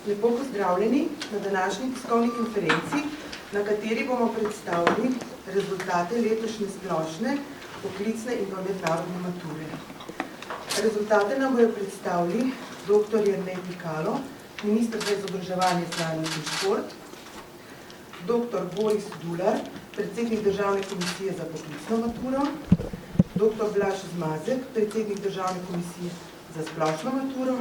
Lepo pozdravljeni na današnji tiskovni konferenci, na kateri bomo predstavili rezultate letošnje splošne, poklicne in pa mednarodne mature. Rezultate nam bojo predstavili dr. Jernej Pikalo, minister za izobraževanje, znanost in šport, dr. Boris Dular, predsednik Državne komisije za poklicno maturo, dr. Blaž Zmazek, predsednik Državne komisije za splošno maturo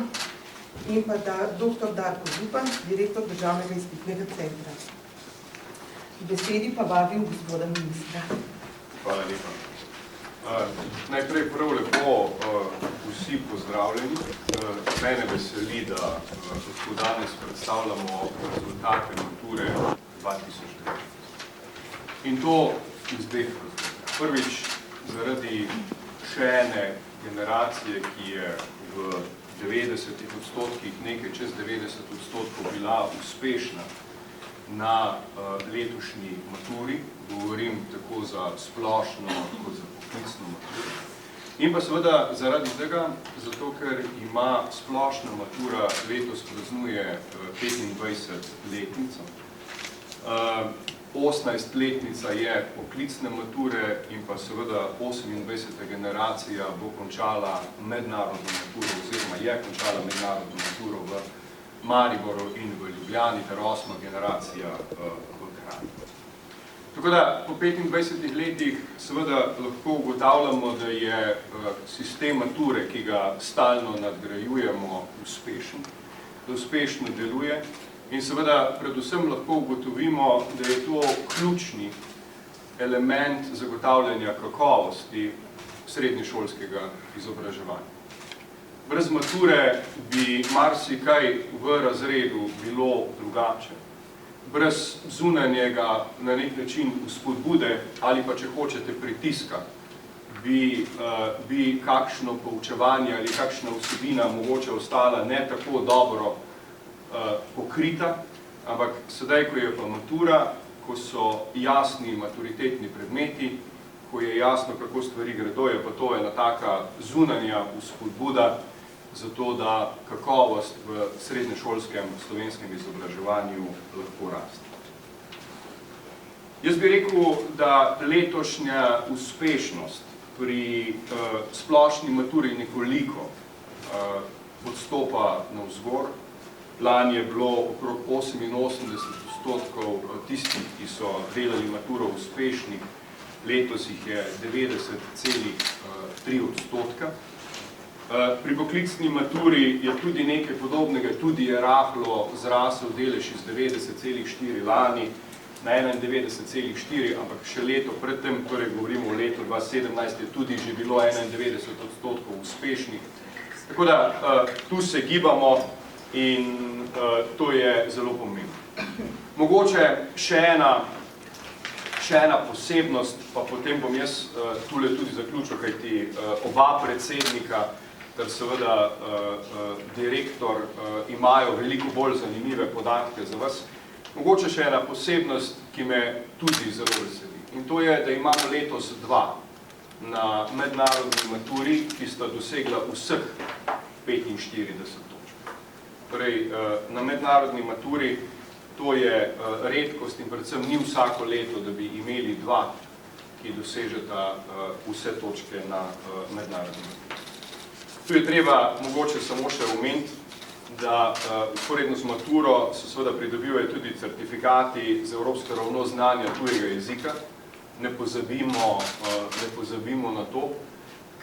in pa dr. Darko Zupan, direktor Državnega izpitnega centra. V besedi pa vabim gospoda ministra. Hvala lepa. Najprej prav lepo vsi pozdravljeni. Mene veseli, da lahko danes predstavljamo rezultate mature 2009. In to iz dveh razlogov. Prvič, zaradi še ene generacije, ki je v 90%, nekaj čez 90% bila uspešna na letošnji maturi, govorim tako za splošno kot za poklicno maturo. In pa seveda zaradi tega, zato ker ima splošna matura letos praznuje 25-letnico. 18-letnica je poklicne mature in pa seveda 28. generacija bo končala mednarodno maturo oziroma je končala mednarodno maturo v Mariboru in v Ljubljani, ter 8. generacija v Kranju. Tako da po 25 letih seveda lahko ugotavljamo, da je sistem mature, ki ga stalno nadgrajujemo, uspešen, da uspešno deluje. In seveda predvsem lahko ugotovimo, da je to ključni element zagotavljanja kakovosti srednješolskega izobraževanja. Brez mature bi marsikaj v razredu bilo drugače. Brez zunanjega na nek način vzpodbude ali pa, če hočete, pritiska, bi kakšno poučevanje ali kakšna vsebina mogoče ostala ne tako dobro pokrita, ampak sedaj, ko je pa matura, ko so jasni maturitetni predmeti, ko je jasno, kako stvari gredo, je pa to ena taka zunanja vzpodbuda za to, da kakovost v srednješolskem slovenskem izobraževanju lahko raste. Jaz bi rekel, da letošnja uspešnost pri splošni maturi nekoliko odstopa navzgor. Lani je bilo okrog 88% tistih, ki so delali maturo uspešnih, letos jih je 90,3%. Pri poklicni maturi je tudi nekaj podobnega, tudi je rahlo zrasel delež iz 90,4 lani na 91,4, ampak še leto predtem, torej govorimo o letu 2017, je tudi že bilo 91% uspešnih. Tako da tu se gibamo in to je zelo pomembno. Mogoče še ena posebnost, pa potem bom jaz tule tudi zaključil, kajti oba predsednika ter seveda direktor imajo veliko bolj zanimive podatke za vas. Mogoče še ena posebnost, ki me tudi zelo veseli. In to je, da imamo letos dva na mednarodni maturi, ki sta dosegla vseh 45 točk. Torej, na mednarodni maturi to je redkost in predvsem ni vsako leto, da bi imeli dva, ki dosežeta vse točke na mednarodni maturi. Tu je treba mogoče samo še omeniti, da usporedno z maturo se seveda pridobivajo tudi certifikati z evropske ravno znanja tujega jezika. Ne pozabimo na to,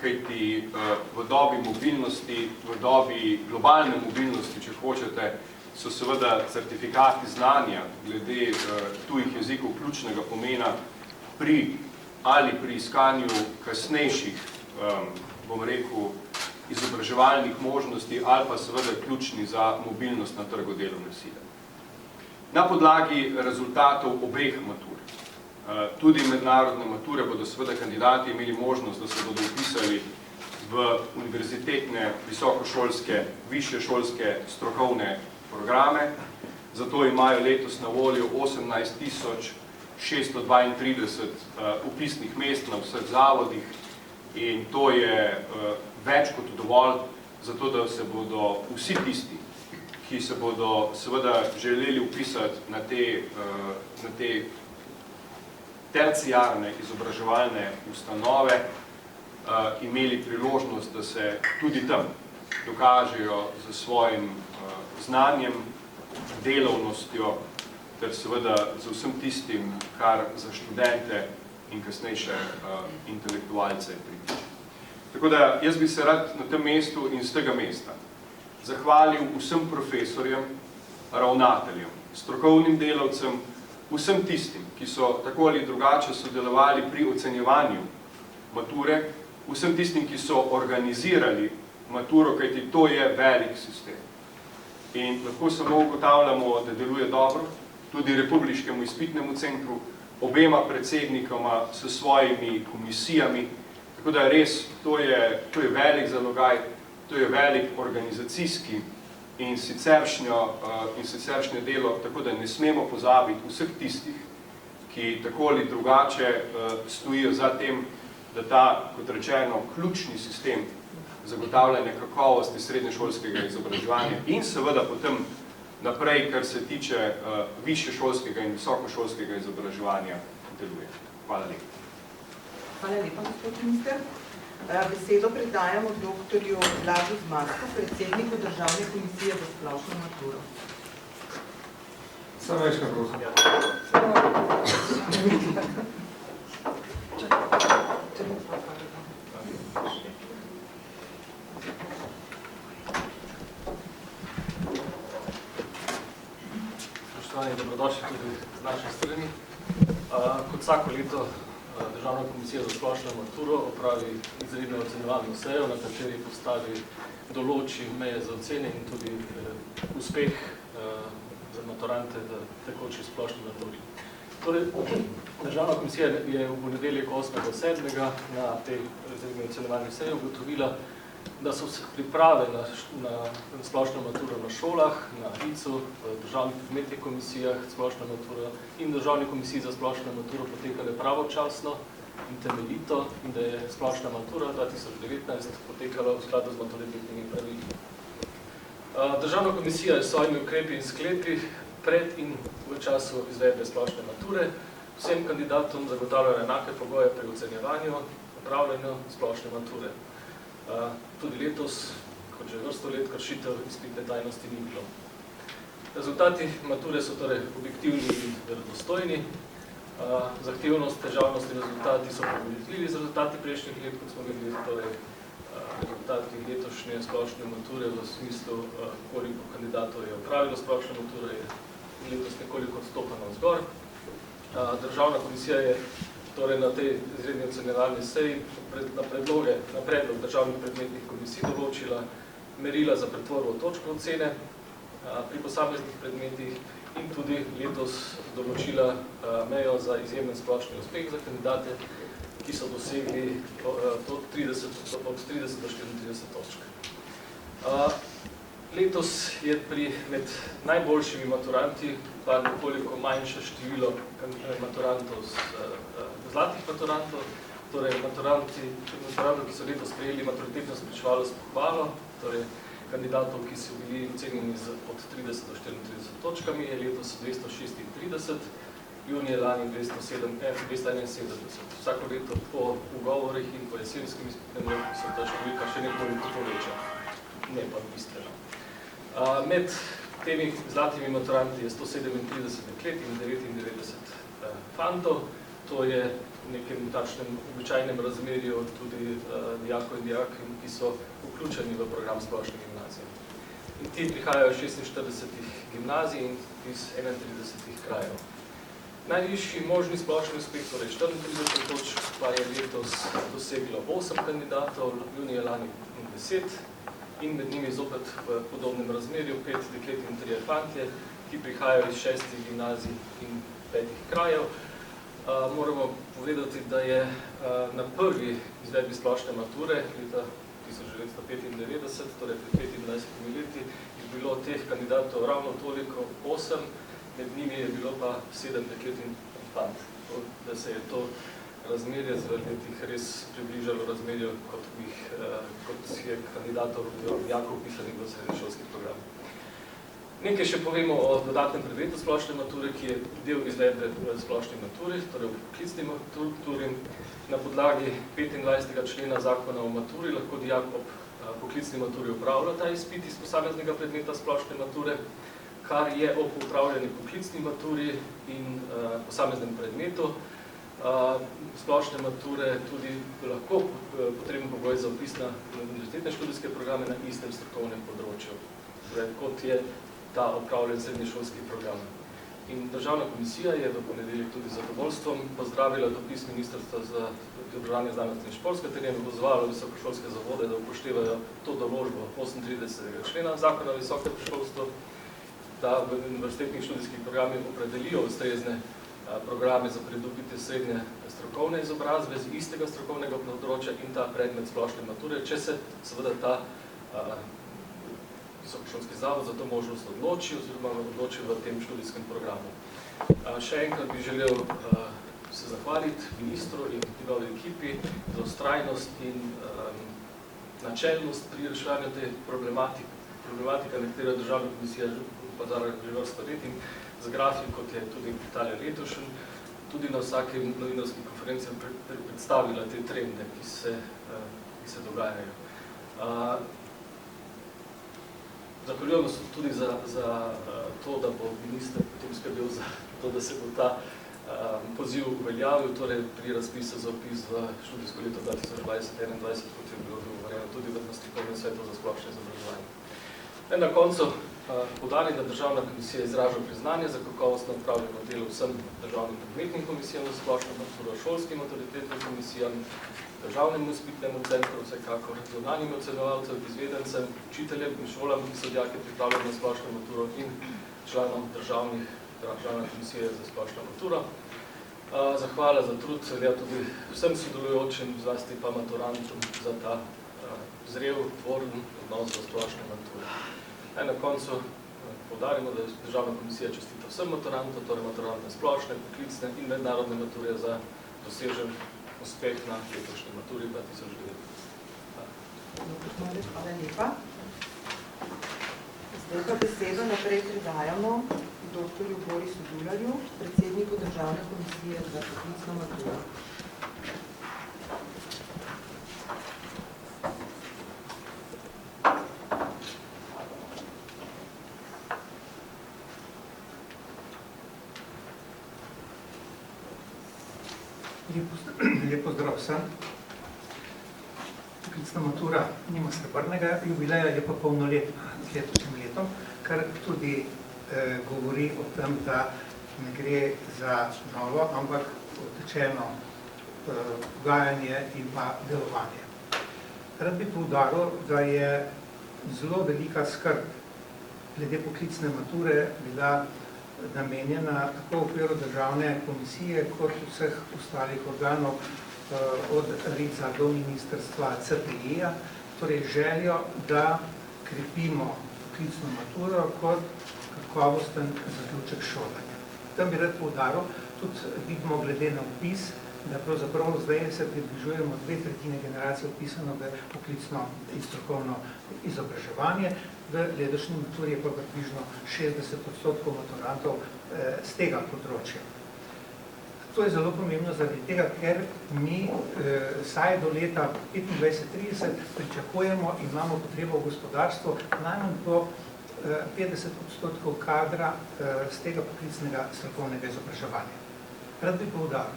kajti v dobi mobilnosti, v dobi globalne mobilnosti, če hočete, so seveda certifikati znanja glede tujih jezikov ključnega pomena pri iskanju kasnejših, bom rekel, izobraževalnih možnosti ali pa seveda ključni za mobilnost na trgu delovne sile. Na podlagi rezultatov obeh matur, tudi mednarodne mature, bodo seveda kandidati imeli možnost, da se bodo vpisali v univerzitetne, visokošolske, višješolske strokovne programe. Zato imajo letos na voljo 18.632 vpisnih mest na vseh zavodih in to je več kot dovolj, zato da se bodo vsi tisti, ki se bodo seveda želeli upisati na te terciarne izobraževalne ustanove, imeli priložnost, da se tudi tam dokažejo z svojim znanjem, delovnostjo, ter seveda z vsem tistim, kar za študente in kasnejše intelektualce pritiče. Tako da jaz bi se rad na tem mestu in z tega mesta zahvalil vsem profesorjem, ravnateljem, strokovnim delavcem, vsem tistim, ki so tako ali drugače sodelovali pri ocenjevanju mature, vsem tistim, ki so organizirali maturo, kajti to je velik sistem. In lahko samo ugotavljamo, da deluje dobro, tudi Republiškemu izpitnemu centru, obema predsednikoma s svojimi komisijami, tako da res, to je velik zalogaj, to je velik organizacijski in siceršnje delo, tako da ne smemo pozabiti vseh tistih, ki tako ali drugače stojijo za tem, da ta, kot rečeno, ključni sistem zagotavljanja kakovosti srednješolskega izobraževanja in seveda potem naprej, kar se tiče višješolskega in visokošolskega izobraževanja, deluje. Hvala lepa. Hvala lepa, gospod minister. Besedo predajamo doktorju Blažu Zmazku, predsedniku Državne komisije za splošno maturo. Samo večkrat prosim. Spoštovani, dobrodošli tudi z naše strani. Kot vsako leto Državna komisija za splošno maturo opravi izredno ocenjevalno sejo, na kateri postavi določi meje za ocene in tudi uspeh za maturante v tekoči splošni maturi. Torej, Državna komisija je v ponedeljek 8.7. na tej izredni ocenjevalni seji ugotovila, da so se priprave na splošno maturo na šolah, na HIC-u, v državnih predmetnih komisijah splošno maturo in državni komisiji za splošno maturo potekale pravočasno in temeljito in da je splošna matura 2019 potekala v skladu z maturitetnimi pravili. Državna komisija je s svojimi ukrepi in sklepi pred in v času izvedbe splošne mature vsem kandidatom zagotavljala enake pogoje pri ocenjevanju, opravljanju splošne mature. Tudi letos, kot že vrsto let, kršitev izpitne tajnosti ni bilo. Rezultati mature so torej objektivni in verodostojni. Zahtevnost, težavnost in rezultati so primerljivi z rezultati prejšnjih let, kot smo videli, torej rezultati letošnje splošne mature v smislu, koliko kandidatov je opravilo splošno maturo, je letos nekoliko odstopano vzgor. Državna komisija je torej na tej izredni ocenjevalni seji na predlog državnih predmetnih komisij določila merila za pretvorbo točk ocene pri posameznih predmetih in tudi letos določila mejo za izjemen splošni uspeh za kandidate, ki so dosegli od 30 do 34 točk. Letos je med najboljšimi maturanti pa nekoliko manjše število maturantov zlatih maturantov, torej maturantov, ki so letos prejeli maturitetno spričevalo s pohvalo, torej kandidatov, ki so bili ocenjeni od 30 do 34 točkami, je letos 236, junija lani 271. Vsako leto po ugovorih in po jesenskem izpitnem roku se ta številka še nekoliko poveča, ne pa bistveno. Med temi zlatimi maturanti je 137 deklet in 99 fantov. To je v nekem takšnem običajnem razmerju tudi dijakov in dijakinj, ki so vključeni v program splošne gimnazije. In ti prihajajo iz 46 gimnazij in iz 31 krajev. Najvišji možni splošni uspeh, torej 34 točk, pa je letos doseglo 8 kandidatov, junija lani 10, in med njimi zopet v podobnem razmerju 5 deklet in 3 fantje, ki prihajajo iz 6 gimnazij in 5 krajev. Moramo povedati, da je na prvi izvedbi splošne mature leta 1995, torej pred 25 leti, je bilo teh kandidatov ravno toliko 8, med njimi je bilo pa 7 deklet in fant. Da se je to razmerje z letih res približalo razmerju, kot je kandidatov jakov pisanih v srednješolski program. Nekaj še povemo o dodatnem predmetu splošne mature, ki je del izvedbe v splošni maturi, torej v poklicni maturi. Na podlagi 25. člena zakona o maturi lahko dijak ob poklicni maturi upravlja ta izpit iz posameznega predmeta splošne mature, kar je ob upravljeni poklicni maturi in posameznem predmetu splošne mature tudi lahko potreben pogoj za vpis na univerzitetne študijske programe na istem strokovnem področju, torej kot je ta opravljen srednješolski program. In Državna komisija je v ponedeljek tudi z zadovoljstvom pozdravila dopis Ministrstva za izobraževanje, znanost in šport, s katerim je pozvalo visokošolske zavode, da upoštevajo to določbo 38. člena zakona o visokem šolstvu, da v univerzitetnih študijskih programih opredelijo ustrezne programe za pridobitev srednje strokovne izobrazbe z istega strokovnega področja in ta predmet splošne mature, če se seveda ta visokošolski zavod za to možnost odloči oziroma odloči v tem študijskem programu. Še enkrat bi želel se zahvaliti ministru in njegovi ekipi za vztrajnost in načelnost pri reševanju te problematika, na katero Državna komisija opozarja že vrsto let in z grafik, kot je tudi tale letošnji, tudi na vsaki novinarski konferenci predstavila te trende, ki se dogajajo. Zahvaljujemo se tudi za to, da bo minister potem skrbel za to, da se bo ta poziv uveljavil, torej pri razpisu za vpis v študijsko leto 2020-2021, kot je bilo dogovorjeno tudi v strokovnem svetu za splošno izobraževanje. Na koncu poudarim, da Državna komisija izraža priznanje za kakovostno opravljeno delo vsem državnim predmetnim komisijam za splošno maturo, šolskim avtoritetnim komisijam, državnemu izpitnemu centru, vsekakor zunanjim ocenovalcem, izvedencem, učiteljem in šolam, ki so dijake pripravljeni na splošno maturo in članom Državne komisije za splošno maturo. Zahvala za trud, velja tudi vsem sodelujočim, zlasti pa maturantom za ta zrel, tvoren odnos do splošne mature. Na koncu poudarimo, da Državna komisija čestita vsem maturantom, torej maturantne splošne, poklicne in mednarodne mature za dosežen uspeh na letošnji maturi 2009. Hvala lepa. Zdaj pa besedo naprej predajamo dr. Borisu Dularju, predsedniku Državne komisije za poklicno maturo. Lep pozdrav vsem. Poklicna matura nima srebrnega jubileja, je pa polnoletna z letošnjim letom, kar tudi govori o tem, da ne gre za novo, ampak utečeno pogajanje in pa delovanje. Rad bi poudaril, da je zelo velika skrb glede poklicne mature bila namenjena tako v okviru Državne komisije kot vseh ostalih organov od RIC-a do ministrstva CPI-ja, torej željo, da krepimo poklicno maturo kot kakovosten zaključek šolanja. Tam bi rad poudaril, tudi vidimo glede na vpis, da pravzaprav zdaj se približujemo 2/3 generacije vpisano v poklicno in strokovno izobraževanje. V letošnji maturi je pa približno 60% maturantov z tega področja. To je zelo pomembno zaradi tega, ker mi vsaj do leta 25-30 pričakujemo in imamo potrebo v gospodarstvu najmanj po 50% kadra z tega poklicnega strokovnega izobraževanja. Rad bi poudaril,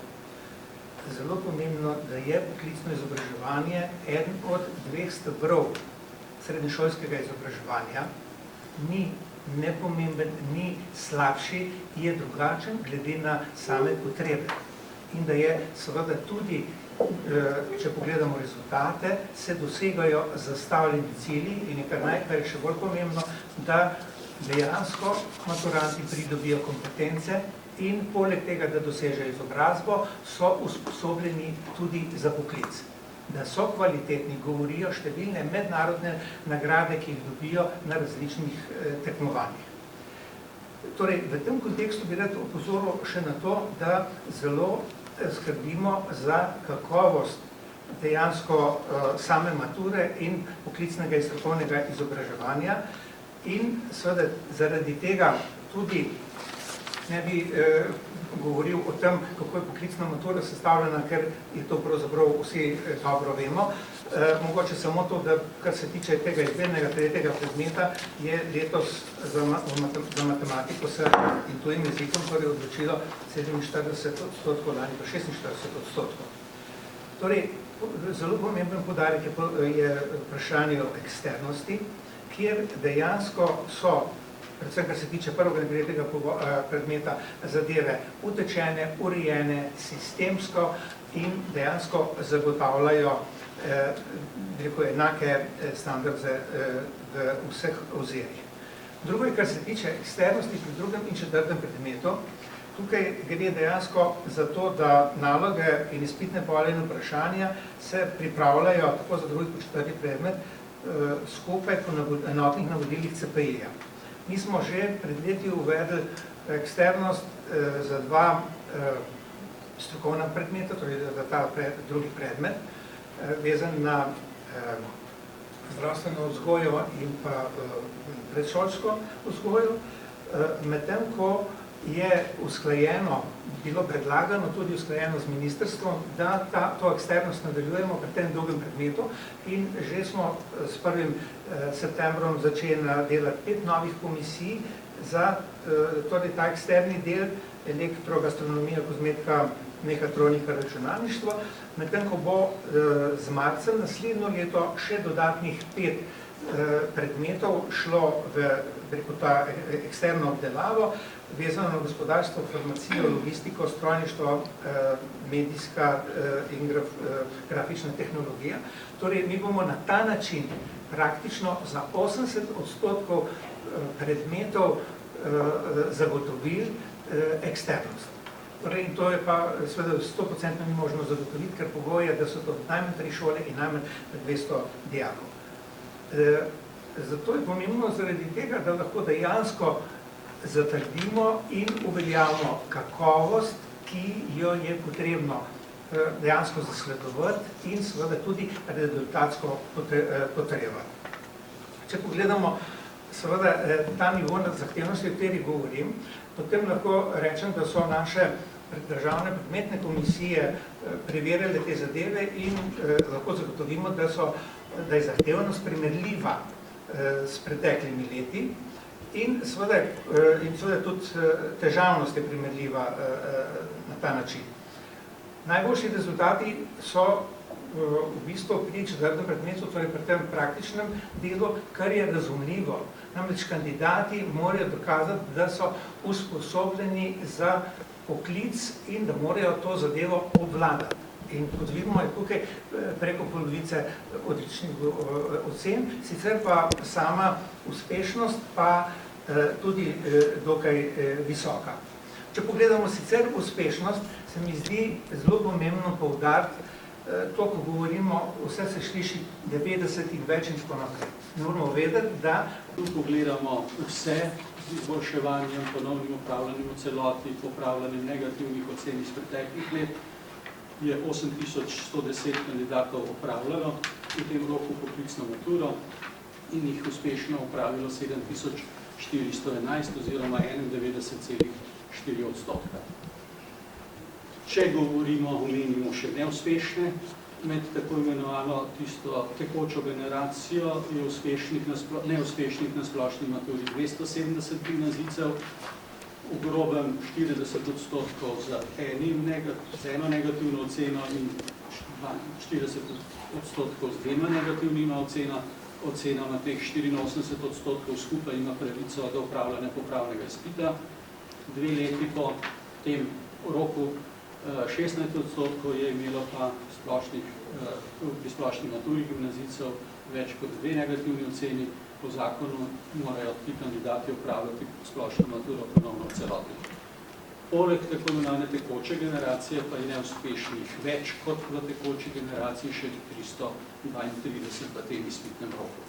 zelo pomembno, da je poklicno izobraževanje eden od 2 stebrov srednješolskega izobraževanja, ni nepomemben, ni slabši, je drugačen glede na same potrebe. In da je seveda tudi, če pogledamo rezultate, se dosegajo zastavljeni cilji in je kar je še bolj pomembno, da dejansko maturanti pridobijo kompetence in poleg tega, da dosežejo izobrazbo, so usposobljeni tudi za poklic. Da so kvalitetni, govorijo številne mednarodne nagrade, ki jih dobijo na različnih tekmovanjih. Torej, v tem kontekstu bi rad opozoril še na to, da zelo skrbimo za kakovost dejansko same mature in poklicnega in strokovnega izobraževanja. In seveda zaradi tega tudi ne bi govoril o tem, kako je poklicna matura sestavljena, ker je to pravzaprav vsi dobro vemo. Mogoče samo to, da kar se tiče tega izbirnega tretjega predmeta, je letos za matematiko se in tujim jezikom torej odločilo 47%, lani pa 46%. Torej, zelo pomemben poudarek je vprašanje o eksternosti, kjer dejansko so, predvsem kar se tiče prvega in tretjega predmeta, zadeve utečene, urejene, sistemsko in dejansko zagotavljajo enake standarde v vseh ozirih. Drugo je, kar se tiče eksternosti pri drugem in četrtem predmetu. Tukaj gre dejansko za to, da naloge in izpitne poje in vprašanja se pripravljajo tako za drugi kot četrti predmet skupaj po enotnih navodilih CPI-ja. Mi smo že pred leti uvedli eksternost za dva strokovna predmeta, torej za ta drugi predmet, vezan na zdravstveno vzgojo in pa predšolsko vzgojo, medtem ko je usklajeno, bilo predlagano tudi usklajeno z ministrstvom, da to eksternost nadaljujemo pri tem drugem predmetu in že smo s 1. septembrom začeli delati 5 novih komisij za torej ta eksterni del, elektrogastronomija, kozmetika, mehatronika, računalništvo, medtem ko bo z marcem naslednjo leto še dodatnih 5 predmetov šlo preko ta eksterno obdelavo, vezano na gospodarstvo, farmacijo, logistiko, strojništvo, medijska in grafična tehnologija. Torej, mi bomo na ta način praktično za 80% predmetov zagotovili eksternost. Torej, to je pa seveda 100% ni možno zagotoviti, ker pogoj je, da so to najmanj 3 šole in najmanj 200 dijakov. Zato je pomembno zaradi tega, da lahko dejansko zatrdimo in uveljavimo kakovost, ki jo je potrebno dejansko zasledovati in seveda tudi rezultatsko potrjevati. Če pogledamo seveda ta nivo zahtevnosti, o kateri govorim, potem lahko rečem, da so naše državne predmetne komisije preverjale te zadeve in lahko zagotovimo, da je zahtevnost primerljiva s preteklimi leti in seveda tudi težavnost je primerljiva na ta način. Najboljši rezultati so v bistvu pri četrtem predmetu, torej pri tem praktičnem delu, kar je razumljivo. Namreč kandidati morajo dokazati, da so usposobljeni za poklic in da morajo to zadevo obvladati. In kot vidimo, je tukaj preko polovice odličnih ocen, sicer pa sama uspešnost pa tudi dokaj visoka. Če pogledamo sicer uspešnost, se mi zdi zelo pomembno poudariti to, ko govorimo, vse se sliši 90 in več in tako naprej. Moramo vedeti, da tu pogledamo vse z izboljševanjem, ponovnim upravljanjem v celoti, popravljanjem negativnih ocen iz preteklih let, je 8110 kandidatov opravljalo v tem roku poklicno maturo in jih uspešno opravilo 7411 oziroma 91,4%. Če govorimo, omenimo še neuspešne, med tako imenovano tisto tekočo generacijo je neuspešnih na splošni maturi 270 gimnazijcev, v grobem 40% z eno negativno oceno in 40% z 2 negativnima ocenama, teh 84% skupaj ima pravico do opravljanja popravnega izpita. 2 leti po tem roku 16% je imelo pa pri splošni maturi gimnazijcev več kot 2 negativni oceni. Po zakonu morajo ti kandidati opravljati splošno maturo ponovno v celoti. Poleg tako imenovane tekoče generacije pa je neuspešnih več kot v tekoči generaciji še 332 v tem izpitnem roku.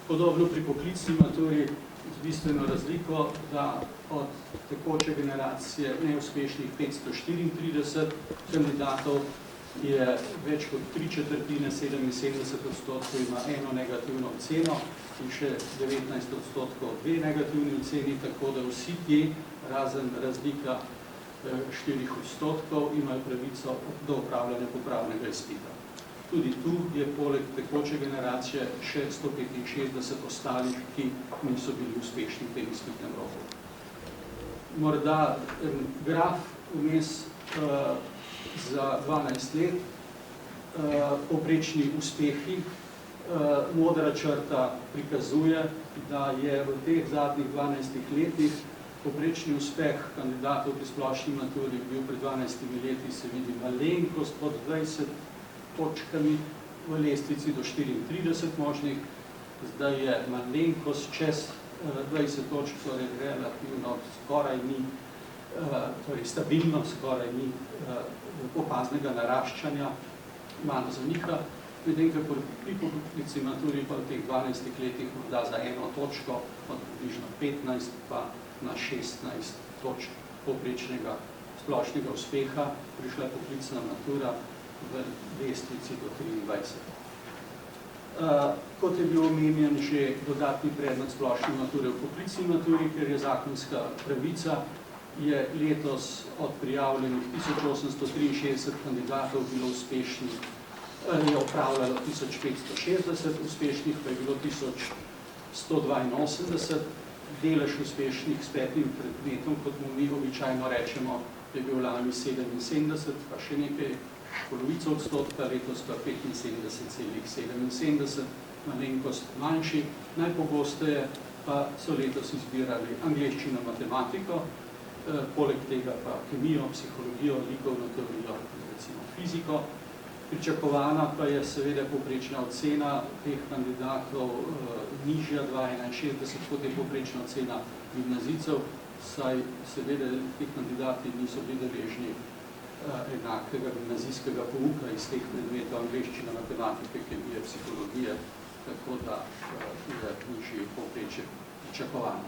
Podobno pri poklicni maturi z bistveno razliko, da od tekoče generacije neuspešnih 534 kandidatov je več kot 3/4, 77% ima eno negativno oceno in še 19% dve negativni oceni, tako da vsi ti, razen razlika 4%, imajo pravico do opravljanja popravnega izpita. Tudi tu je poleg tekoče generacije še 165 ostalih, ki niso bili uspešni v tem izpitnem roku. Morda graf vmes za 12 let, povprečni uspehi. Modra črta prikazuje, da je v teh zadnjih 12 letih povprečni uspeh kandidatov pri splošni maturi bil pred 12 leti, se vidi malenkost pod 20 točkami v lestvici do 34 možnih, zdaj je malenkost čez 20 točk, torej relativno skoraj ni, torej stabilno skoraj ni opaznega naraščanja, malo zaniha, medtem ko pri poklicni maturi pa v teh 12 letih morda za eno točko, od približno 15 pa na 16 točk povprečnega splošnega uspeha prišla poklicna matura v lestvici do 23. Kot je bil omenjen že dodatni predmet splošne mature v poklicni maturi, ker je zakonska pravica, je letos od prijavljenih 1863 kandidatov bilo uspešnih, je opravljalo 1560, uspešnih pa je bilo 1182, delež uspešnih s 5 predmetom, kot mu mi običajno rečemo, je bil lani 77, pa še nekaj polovico odstotka, letos pa 75,77, malenkost manjši. Najpogosteje pa so letos izbirali angleščino, matematiko, poleg tega pa kemijo, psihologijo, likovno teorijo, recimo fiziko. Pričakovana pa je seveda povprečna ocena teh kandidatov nižja 2,61, kot je povprečna ocena gimnazijcev, saj seveda ti kandidati niso bili deležni enakega gimnazijskega pouka iz teh predmetov angleščine, matematike, kemije, psihologije, tako da je nižji povprečje pričakovano.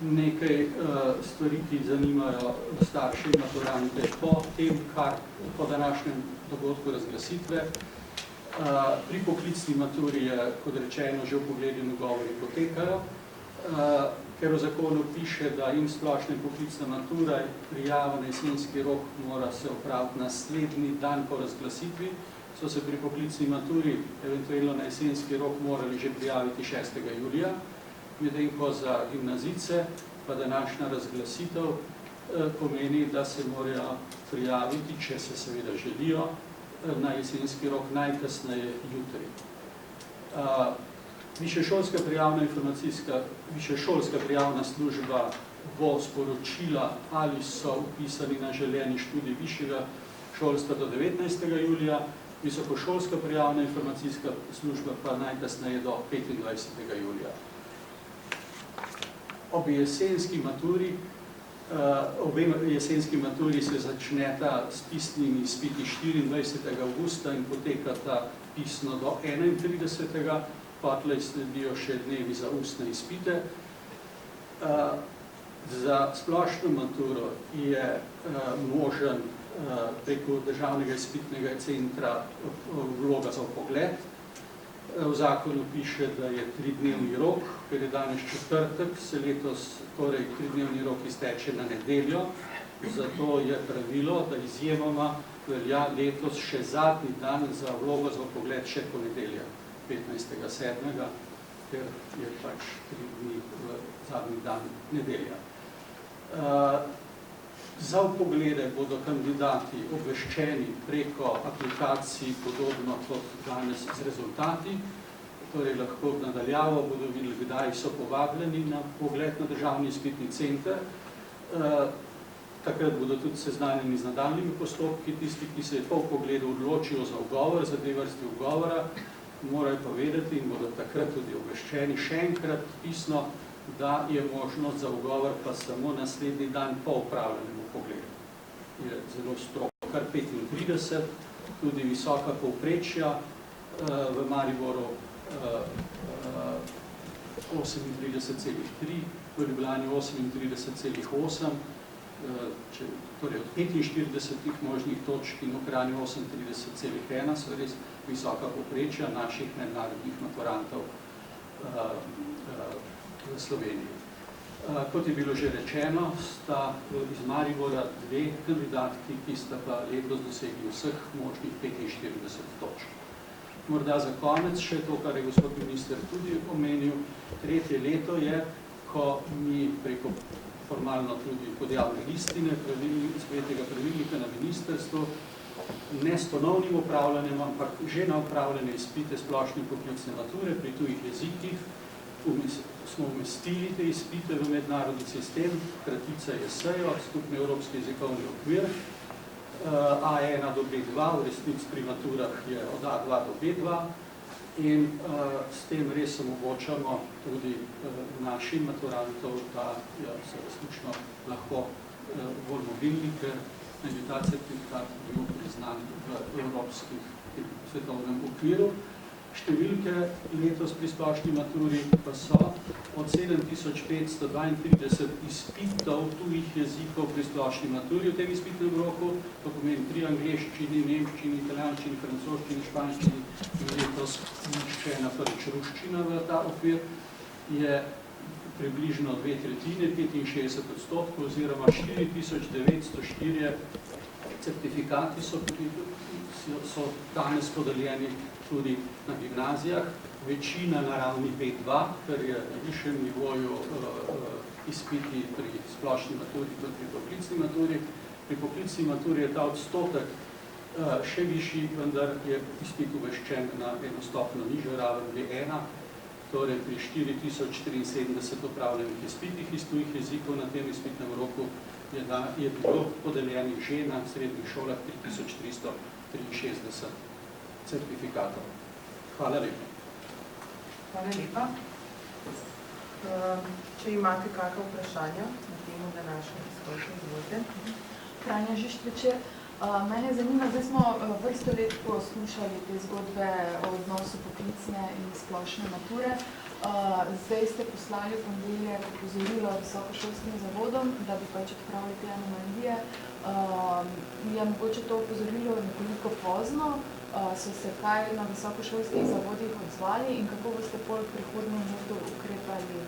Nekaj stvari, ki zanimajo starše in maturante po tem, kar po današnjem dogodku razglasitve. Pri poklicni maturi je, kot rečeno, že v pogledu nagovori potekajo, ker v zakonu piše, da in splošna in poklicna matura prijava na jesenski rok mora se opraviti naslednji dan po razglasitvi, so se pri poklicni maturi eventualno na jesenski rok morali že prijaviti 6. julija, medtem ko za gimnazijce pa današnja razglasitev pomeni, da se morajo prijaviti, če se seveda želijo, na jesenski rok najkasneje jutri. Višješolska prijavna služba bo sporočila, ali so vpisani na želeni študij višjega šolstva do 19. julija, visokošolska prijavna informacijska služba pa najkasneje do 25. julija. Obe jesenski maturi se začneta s pisnimi izpiti 24. avgusta in potekata pisno do 31. Potlej sledijo še dnevi za ustne izpite. Za splošno maturo je možen preko državnega izpitnega centra vloga za vpogled. V zakonu piše, da je 3-dnevni rok, ker je danes četrtek, se letos torej 3-dnevni rok izteče na nedeljo, zato je pravilo, da izjemoma velja letos še zadnji dan za vlogo za vpogled še ponedelja, 15.7., ker je pač 3 dni v zadnji dan nedelja. Za vpoglede bodo kandidati obveščeni preko aplikacij, podobno kot danes z rezultati, torej lahko nadaljavo bodo videli, kdaj so povabljeni na pogled na državni izpitni center. Takrat bodo tudi seznanjeni z nadaljnjimi postopki. Tisti, ki se po vpogledu odločijo za ugovor, za dve vrsti ugovora, morajo pa vedeti in bodo takrat tudi obveščeni še enkrat pisno, da je možnost za ugovor pa samo naslednji dan po upravljenem vpogledu. Je zelo stroko, kar 35, tudi visoka povprečja, v Mariboru 38,3, v Ljubljani 38,8, torej od 45 možnih točk in ohranil 38,1, so res visoka povprečja naših mednarodnih maturantov v Sloveniji. Kot je bilo že rečeno, sta iz Maribora dve kandidatki, ki sta pa letos dosegli vseh možnih 45 točk. Morda za konec še to, kar je gospod minister tudi omenil. Tretje leto je, ko mi preko formalno tudi pod javne listine sprejetega pravilnika na ministrstvu ne s ponovnim upravljanjem, ampak že na upravljanje izpite splošne poklicne mature pri tujih jezikih smo umestili te izpite v mednarodni sistem, kratica je SEJO, skupni evropski jezikovni okvir, A1 do B2, v resnici pri maturah je od A2 do B2 in s tem res omogočamo tudi našim maturantov, da so resnično lahko bolj mobilni, ker naj bi ta certifikat bil priznan v evropskih svetovnem okviru. Številke letos pri splošni maturi pa so od 7532 izpitov tujih jezikov pri splošni maturi v tem izpitnem roku, to pomeni 3 angleščini, nemščini, italijanščini, francoščini, španščini in letos umeščena prvič ruščina v ta okvir, je približno 2/3, 65% oziroma 4904 certifikati so danes podeljeni tudi na gimnazijah, večina na ravni B2, ker je na višjem nivoju izpiti pri splošni maturi kot pri poklicni maturi. Pri poklicni maturi je ta odstotek še višji, vendar je izpit uvrščen na eno stopnjo nižjo raven B1, torej pri 4073 opravljenih izpitih iz tujih jezikov na tem izpitnem roku je bilo podeljenih že na srednjih šolah 3363 certifikatov. Hvala lepa. Hvala lepa. Če imate kakšna vprašanja na temo današnje izkušnje, izvolite. Franja Žištvičer. Mene zanima, zdaj smo vrsto let poslušali te zgodbe o odnosu poklicne in splošne mature. Zdaj ste poslali v ponedeljek opozorilo visokošolskim zavodom, da bi pač odpravili te anomalije. Je mogoče to opozorilo nekoliko pozno? So se kaj na visokošolskih zavodih odzvali in kako boste pol prihodnjem letu ukrepali,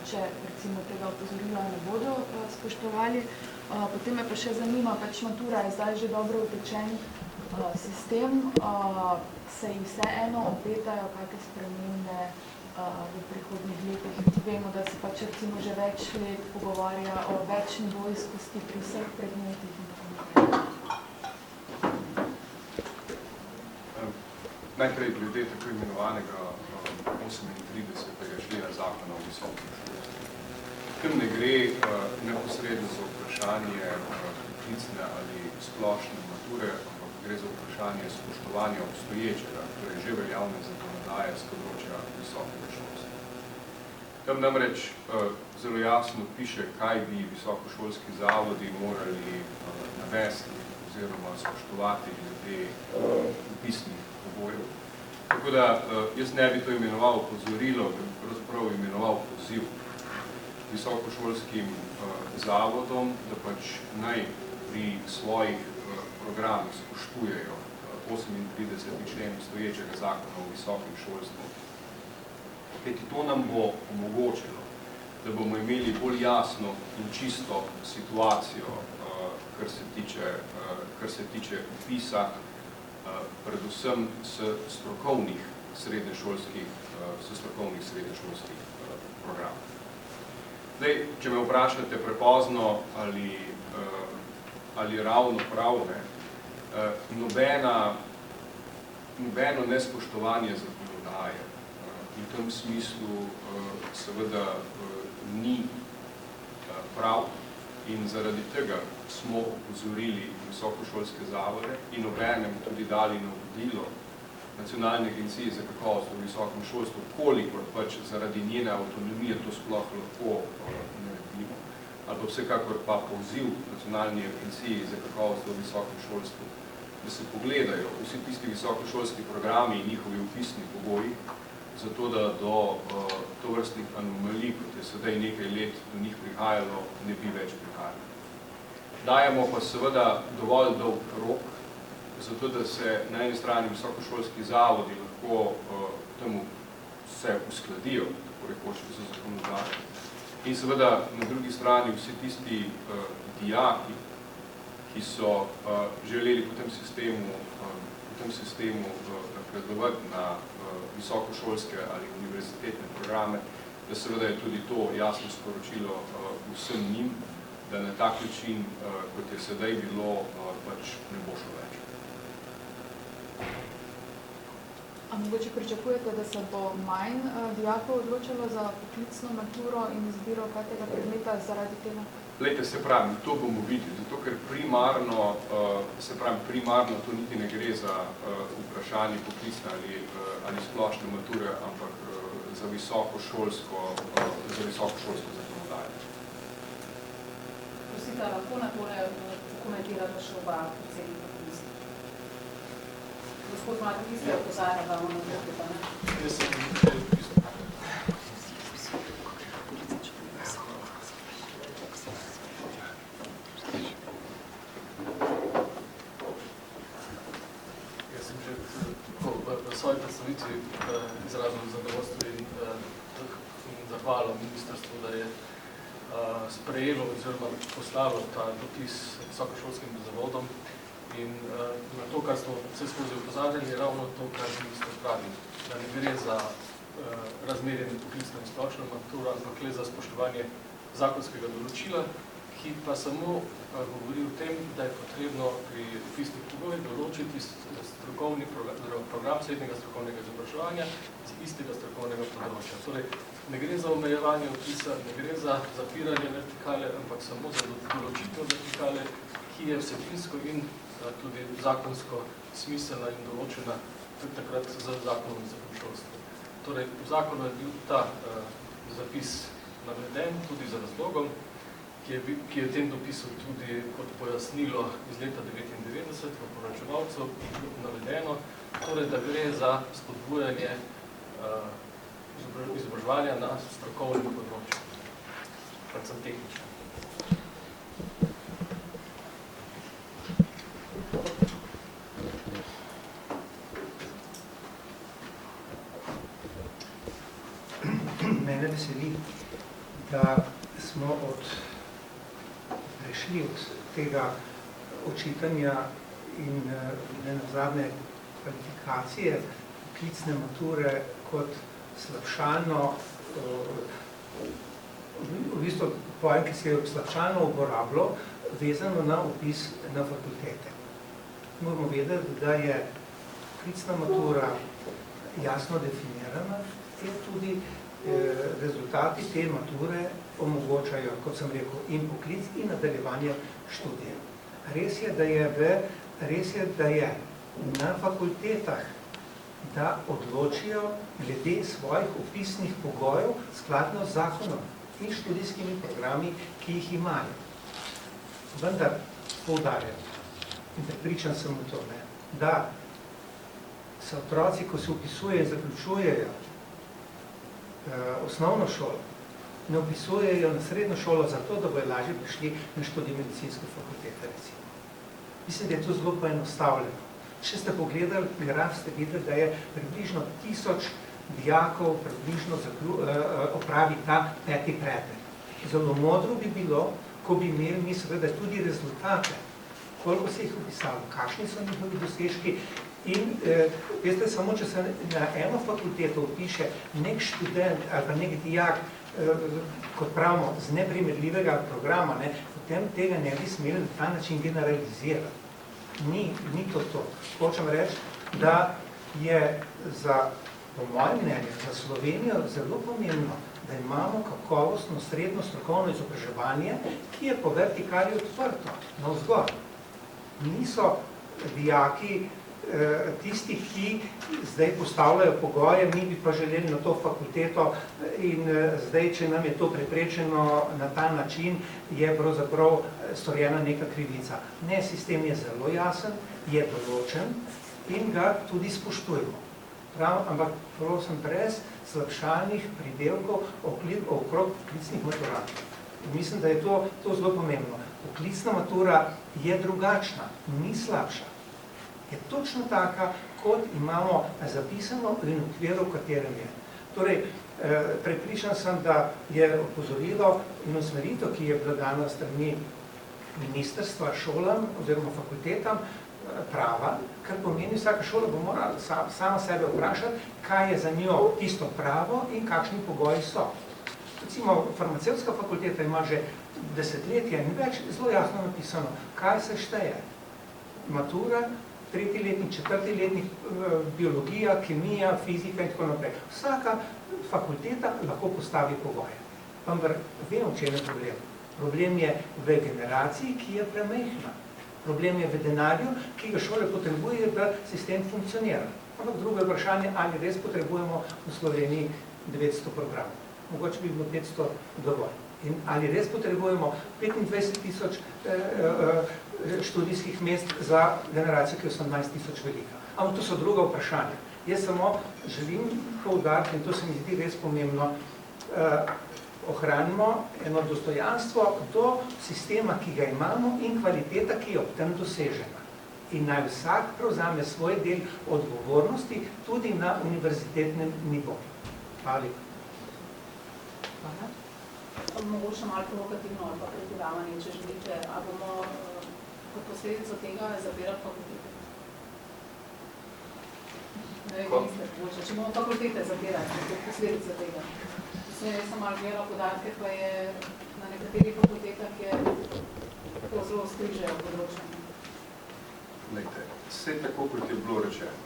če recimo tega opozorila ne bodo spoštovali? Potem me pa še zanima, pač matura je zdaj že dobro utečen sistem, se ji vseeno obetajo kakšne spremembe v prihodnjih letih. Vemo, da se pač recimo že več let pogovarja o več nivojskosti pri vseh predmetih in tako naprej. Najprej glede tako imenovanega 38. člena zakona o visokem šolstvu. Tam ne gre neposredno za vprašanje poklicne ali splošne mature, ampak gre za vprašanje spoštovanja obstoječega, torej že veljavne zakonodaje z področja visokega šolstva. Tam namreč zelo jasno piše, kaj bi visokošolski zavodi morali navesti oziroma spoštovati glede vpisnih pogojev. Tako da jaz ne bi to imenoval opozorilo, bi pravzaprav imenoval poziv visokošolskim zavodom, da pač naj pri svojih programih spoštujejo 38. člen obstoječega zakona o visokem šolstvu. Kajti to nam bo omogočilo, da bomo imeli bolj jasno in čisto situacijo, kar se tiče vpisa, predvsem s strokovnih srednješolskih programov. Zdaj, če me vprašate prepozno ali ravno prav, nobeno nespoštovanje zakonodaje v tem smislu seveda ni prav in zaradi tega smo opozorili visokošolske zavode in obenem tudi dali navodilo Nacionalne agencije za kakovost v visokem šolstvu, kolikor pač zaradi njene avtonomije to sploh lahko naredimo, ali pa vsekakor pa poziv Nacionalni agenciji za kakovost v visokem šolstvu, da se pogledajo vsi tisti visokošolski programi in njihovi vpisni pogoji, zato da do tovrstnih anomalij, kot je sedaj nekaj let do njih prihajalo, ne bi več prihajalo. Dajemo pa seveda dovolj dolg rok, zato da se na eni strani visokošolski zavodi lahko temu se uskladijo, tako rekoč, za zakonodajo. In seveda na drugi strani vsi tisti dijaki, ki so želeli po tem sistemu napredovati na visokošolske ali univerzitetne programe, da seveda je tudi to jasno sporočilo vsem njim, da na tak način, kot je sedaj bilo, pač ne bo šlo več. A mogoče pričakujete, da se bo manj dijakov odločilo za poklicno maturo in izbiro kakega predmeta zaradi tega? Glejte, se pravi, to bomo videli, zato ker primarno to niti ne gre za vprašanje poklicne ali splošne mature, ampak za visokošolsko zakonodajo. Prosite, lahko na tole komentirate še oba predsednika komisije? Gospod Mati, ki ste opozarjali, da bomo na to, ne? Jaz sem že v svoji predstavitvi izrazil zadovoljstvo in zahvalo ministrstvu, da je sprejelo oziroma poslalo ta dopis visokošolskim zavodom in na to, kar smo vse skozi opozarjali, je ravno to, kar minister pravi, da ne gre za razmerje med poklicno in splošno maturo, ampak le za spoštovanje zakonskega določila, ki pa samo govori o tem, da je potrebno pri vpisnih pogojih določiti strokovni program srednjega strokovnega izobraževanja z istega strokovnega področja. Torej, ne gre za omejevanje vpisa, ne gre za zapiranje vertikale, ampak samo za določitev vertikale, ki je vsebinsko in tudi zakonsko smiselna in določena takrat z zakonom in zakonodajstvom. Torej, v zakonu je bil ta zapis naveden tudi za razlogom, ki je v tem dopisu tudi kot pojasnilo iz leta 1999 v poročevalcu navedeno, torej, da gre za spodbujanje izobraževanja na strokovnem področju, predvsem tehnično. Mene veseli, da smo prešli od tega očitanja in nenazadnje kvalifikacije poklicne mature kot slabšalno, v bistvu pojem, ki se je slabšalno uporabljalo, vezano na vpis na fakultete. Moramo vedeti, da je poklicna matura jasno definirana in tudi rezultati te mature omogočajo, kot sem rekel, in poklic in nadaljevanje študija. Res je, da je na fakultetah, da odločijo glede svojih vpisnih pogojev skladno z zakonom in študijskimi programi, ki jih imajo. Vendar poudarjam, in prepričan sem v to, da se otroci, ko se vpisujejo in zaključujejo osnovno šolo, ne vpisujejo na srednjo šolo zato, da bojo lažje prišli na študij medicinske fakultete, recimo. Mislim, da je to zelo poenostavljeno. Če ste pogledali graf, ste videli, da je približno 1000 dijakov približno opravi ta 5. predmet. Zelo modro bi bilo, ko bi imeli mi seveda tudi rezultate, koliko se jih vpisalo, kakšni so njihovi dosežki. In veste, samo če se na eno fakulteto vpiše nek študent ali pa nek dijak, kot pravimo, z neprimerljivega programa, potem tega ne bi smeli na ta način generalizirati. Ni to. Hočem reči, da je po mojem mnenju za Slovenijo zelo pomembno, da imamo kakovostno srednjo strokovno izobraževanje, ki je po vertikali odprto, navzgor. Niso dijaki tistih, ki zdaj postavljajo pogoje, mi bi pa želeli na to fakulteto in zdaj, če nam je to preprečeno na ta način, je pravzaprav storjena neka krivica. Ne, sistem je zelo jasen, je določen in ga tudi spoštujemo. Ampak prosim, brez slabšalnih pridelkov okrog poklicnih maturantov. Mislim, da je to zelo pomembno. Poklicna matura je drugačna, ni slabša. Je točno taka, kot imamo zapisano in v okviru, v katerem je. Torej, prepričan sem, da je opozorilo in usmeritev, ki je bila dana strani ministrstva šolam oziroma fakultetam, prava, kar pomeni, vsaka šola bo morala sama sebe vprašati, kaj je za njo tisto pravo in kakšni pogoji so. Recimo, farmacevtska fakulteta ima že desetletja in več zelo jasno napisano, kaj se šteje. Matura, 3. letnik, 4. letnik, biologija, kemija, fizika in tako naprej. Vsaka fakulteta lahko postavi pogoje. Vendar vemo, če je problem. Problem je v generaciji, ki je premehna. Problem je v denarju, ki ga šole potrebuje, da sistem funkcionira. Ampak drugo vprašanje, ali res potrebujemo v Sloveniji 900 programov. Mogoče bi bilo 500 dovolj. In ali res potrebujemo 25 000 študijskih mest za generacijo, ki je 18 000 velika. Ampak to so druga vprašanja. Jaz samo želim poudariti, in to se mi zdi res pomembno, ohranimo eno dostojanstvo do sistema, ki ga imamo in kvaliteta, ki je ob tem dosežena. In naj vsak prevzame svoj del odgovornosti tudi na univerzitetnem nivoju. Hvala. Mogoče malo provokativno ali pa predvidavanje, če želite, a bomo kot posledico tega zapirali fakultete? Ne vem, minister, boče, če bomo fakultete zapirali, kot posledica tega. Jaz sem malo gledala podatke, pa je na nekaterih fakultetah je tako zelo skrižajo področje. Glejte, vse tako, kot je bilo rečeno,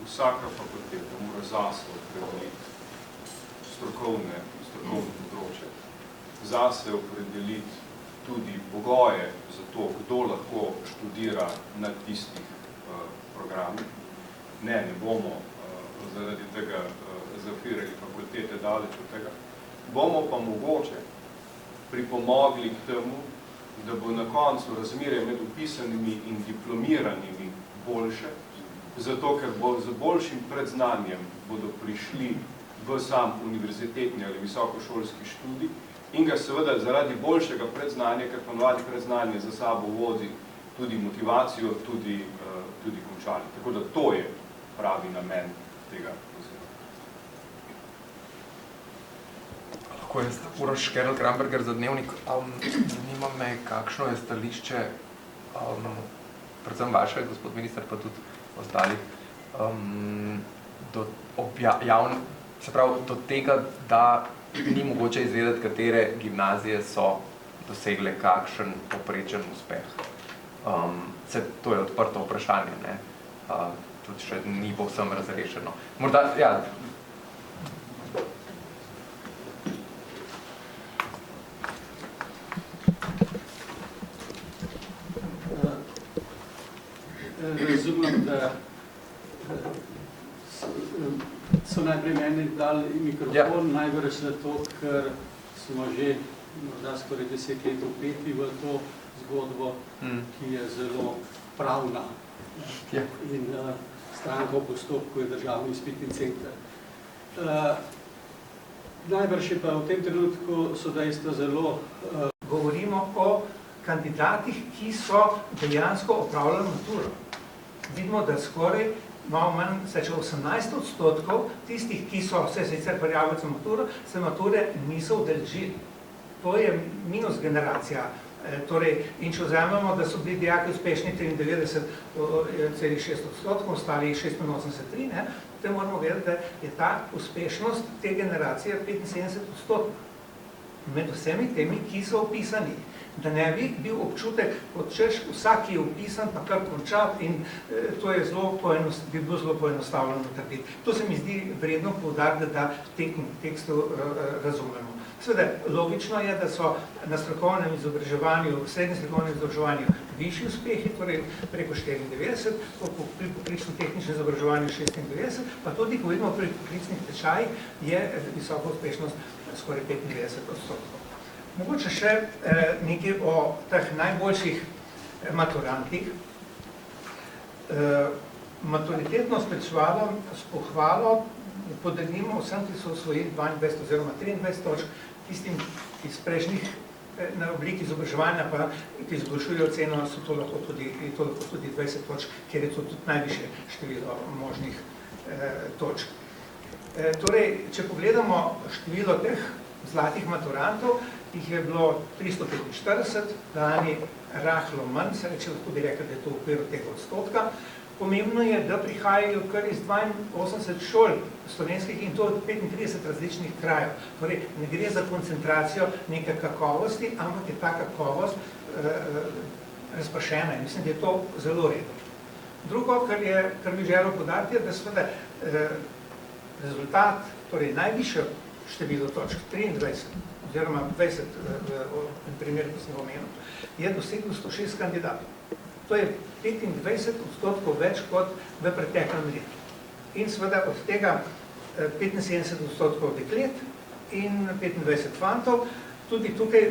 vsaka fakulteta mora zase opredeliti strokovne področje, zase opredeliti tudi pogoje za to, kdo lahko študira na tistih programih. Ne bomo zaradi tega zapirali fakultete daleč od tega. Bomo pa mogoče pripomogli k temu, da bo na koncu razmerje med upisanimi in diplomiranimi boljše, zato ker bo z boljšim predznanjem bodo prišli v sam univerzitetni ali visokošolski študij in ga seveda zaradi boljšega predznanja, ker ponovadi predznanje za sabo vozi tudi motivacijo, tudi končali. Tako da to je pravi namen tega poziva. Lahko je Uroš Škerl-Kramberger za Dnevnik. Zanima me, kakšno je stališče, predvsem vaše, gospod minister, pa tudi ostali, do tega, da ni mogoče izvedeti, katere gimnazije so dosegle kakšen povprečen uspeh. To je odprto vprašanje, ne? Tudi še ni povsem razrešeno. Morda, ja. Razumem, da so najprej meni dali mikrofon, najbrž zato, ker smo že morda skoraj 10 let vpeti v to zgodbo, ki je zelo pravna. In stranka v postopku je Državni izpitni center. Najbrž je pa v tem trenutku so dejstva zelo... Govorimo o kandidatih, ki so dejansko opravljali maturo. Vidimo, da skoraj malo manj, če 18% tistih, ki so se sicer prijavili za maturo, se mature niso udeležili. To je minus generacija. In če vzamemo, da so bili dijaki uspešni 93,6%, ostali 86,3%, potem moramo vedeti, da je ta uspešnost te generacije 75% med vsemi temi, ki so upisani. Da ne bi bil občutek, kot češ, vsak je upisan, pa kar končal in to je bi bilo zelo poenostavljeno trditi. To se mi zdi vredno poudariti, da v tem kontekstu razumemo. Seveda, logično je, da so na strokovnem izobraževanju, v srednjem strokovnem izobraževanju višji uspehi, torej preko 94, pri poklicno-tehničnem izobraževanju 96, pa tudi, ko vidimo pri poklicnih tečajih, je visoka uspešnost skoraj 95%. Mogoče še nekaj o teh najboljših maturantih. Maturitetno spričevalo s pohvalo podelimo vsem, ki so osvojili 22 oziroma 23 točk, tistim iz prejšnjih na obliki izobraževanja pa, ki izboljšujejo ceno, so to lahko tudi 20 točk, kjer je to tudi najviše število možnih točk. Torej, če pogledamo število teh zlatih maturantov, jih je bilo 345, lani rahlo manj, se reče, lahko bi rekli, da je to v okviru tega odstotka. Pomembno je, da prihajajo kar iz 82 šol slovenskih in to od 35 različnih krajev. Torej, ne gre za koncentracijo neke kakovosti, ampak je ta kakovost razpršena in mislim, da je to zelo redno. Drugo, kar bi želel podariti, je, da seveda rezultat, torej najvišje število točk, 23 oziroma 20 v primeru, ki sem ga omenil, je doseglo 106 kandidatov. To je 25% več kot v preteklem letu. In seveda od tega 75% deklet in 25 fantov. Tudi tukaj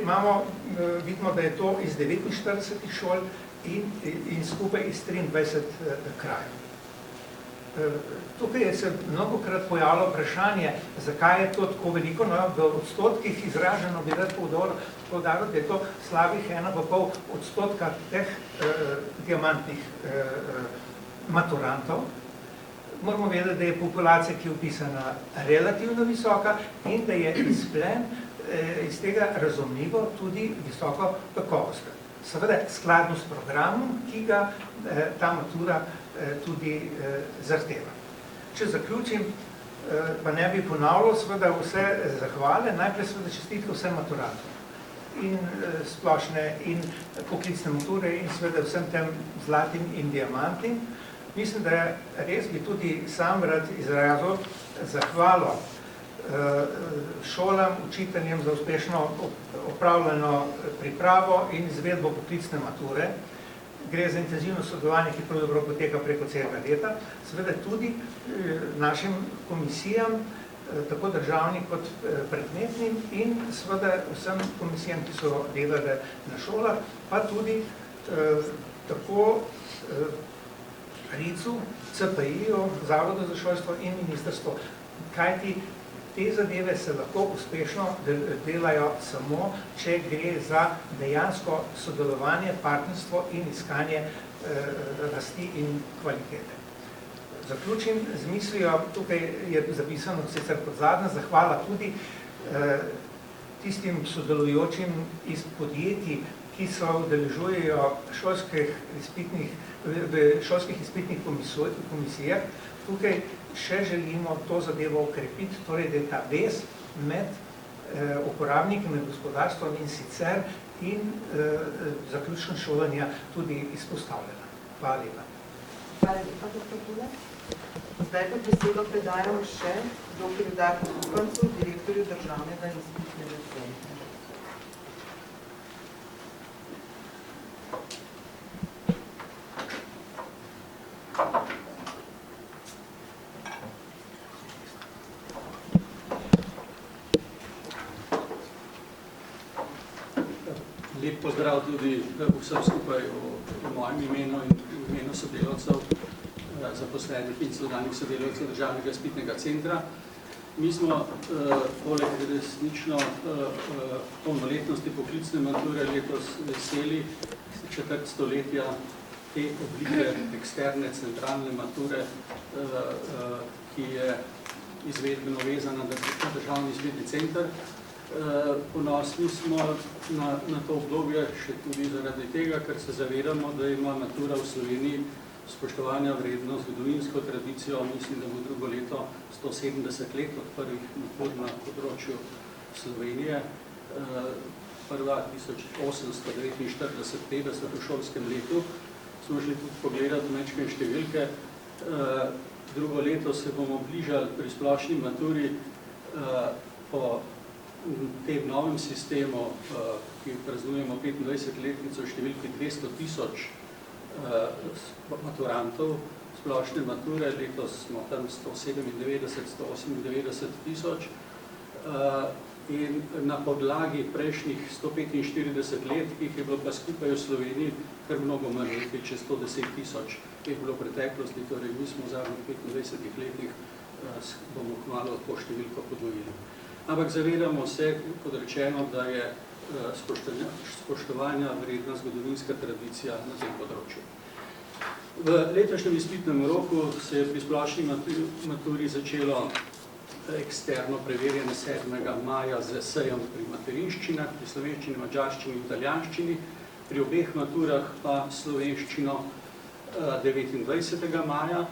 vidimo, da je to iz 49 šol in skupaj iz 23 krajev. Tukaj je se mnogokrat pojavilo vprašanje, zakaj je to tako veliko, no, v odstotkih izraženo bi rad poudaril, da je to slabih 1,5% teh diamantnih maturantov. Moramo vedeti, da je populacija, ki je upisana, relativno visoka in da je izplen iz tega razumljivo tudi visoko kakovosten. Seveda skladno s programom, ki ga ta matura tudi zahteva. Če zaključim, pa ne bi ponavljal, seveda vse zahvale, najprej seveda čestitke vsem maturantom in splošne in poklicne mature in seveda vsem tem zlatim in diamantnim. Mislim, da res bi tudi sam rad izrazil zahvalo šolam, učiteljem za uspešno opravljeno pripravo in izvedbo poklicne mature. Gre za intenzivno sodelovanje, ki pravzaprav poteka preko celega leta. Seveda tudi našim komisijam, tako državnim kot predmetnim in seveda vsem komisijam, ki so delale na šolah, pa tudi tako RIC-u, CPI-ju, Zavodu za šolstvo in ministrstvo. Kajti te zadeve se lahko uspešno delajo samo, če gre za dejansko sodelovanje, partnerstvo in iskanje rasti in kvalitete. Zaključim z mislijo, tukaj je zapisano sicer kot zadnja, zahvala tudi tistim sodelujočim iz podjetij, ki se udeležujejo v šolskih izpitnih komisijah. Tukaj še želimo to zadevo okrepiti, torej da je ta vez med uporabniki, med gospodarstvom in sicer in zaključno šolanja tudi izpostavljena. Hvala lepa. Hvala lepa, dr. Tule. Zdaj pa besedo predajam še dr. Darku Zupancu, direktorju Državnega izpitnega centra. Lep pozdrav tudi vsem skupaj v mojem imenu in v imenu sodelavcev, zaposlenih in sedanjih sodelavcev Državnega izpitnega centra. Mi smo poleg resnično polnoletnosti poklicne mature letos veseli četrt stoletja te oblike eksterne centralne mature, ki je izvedbeno vezana na Državni izpitni center. Ponosni smo na to obdobje še tudi zaradi tega, ker se zavedamo, da ima matura v Sloveniji spoštovanja vredno zgodovinsko tradicijo, mislim, da bo drugo leto 170 let od prvih matur na področju Slovenije. Prva 1849-50 v šolskem letu. Smo šli tudi pogledati mečke številke. Drugo leto se bomo bližali pri splošni maturi po tem novem sistemu, ki praznujemo 25-letnico številki 200 tisoč maturantov splošne mature, letos smo tam 197-198 tisoč in na podlagi prejšnjih 145 let, ki jih je bilo pa skupaj v Sloveniji kar mnogo manj, čez 110 tisoč, ki je bilo v preteklosti, torej mi smo v zadnjih 25 letih bomo kmalu to številko podvojili. Ampak zavedamo se, kot rečeno, da je spoštovanja vredna zgodovinska tradicija na tem področju. V letošnjem izpitnem roku se je pri splošni maturi začelo eksterno preverjanje 7. maja z esejem pri materinščinah, pri slovenščini, madžarščini in italijanščini, pri obeh maturah pa slovenščino 29. maja.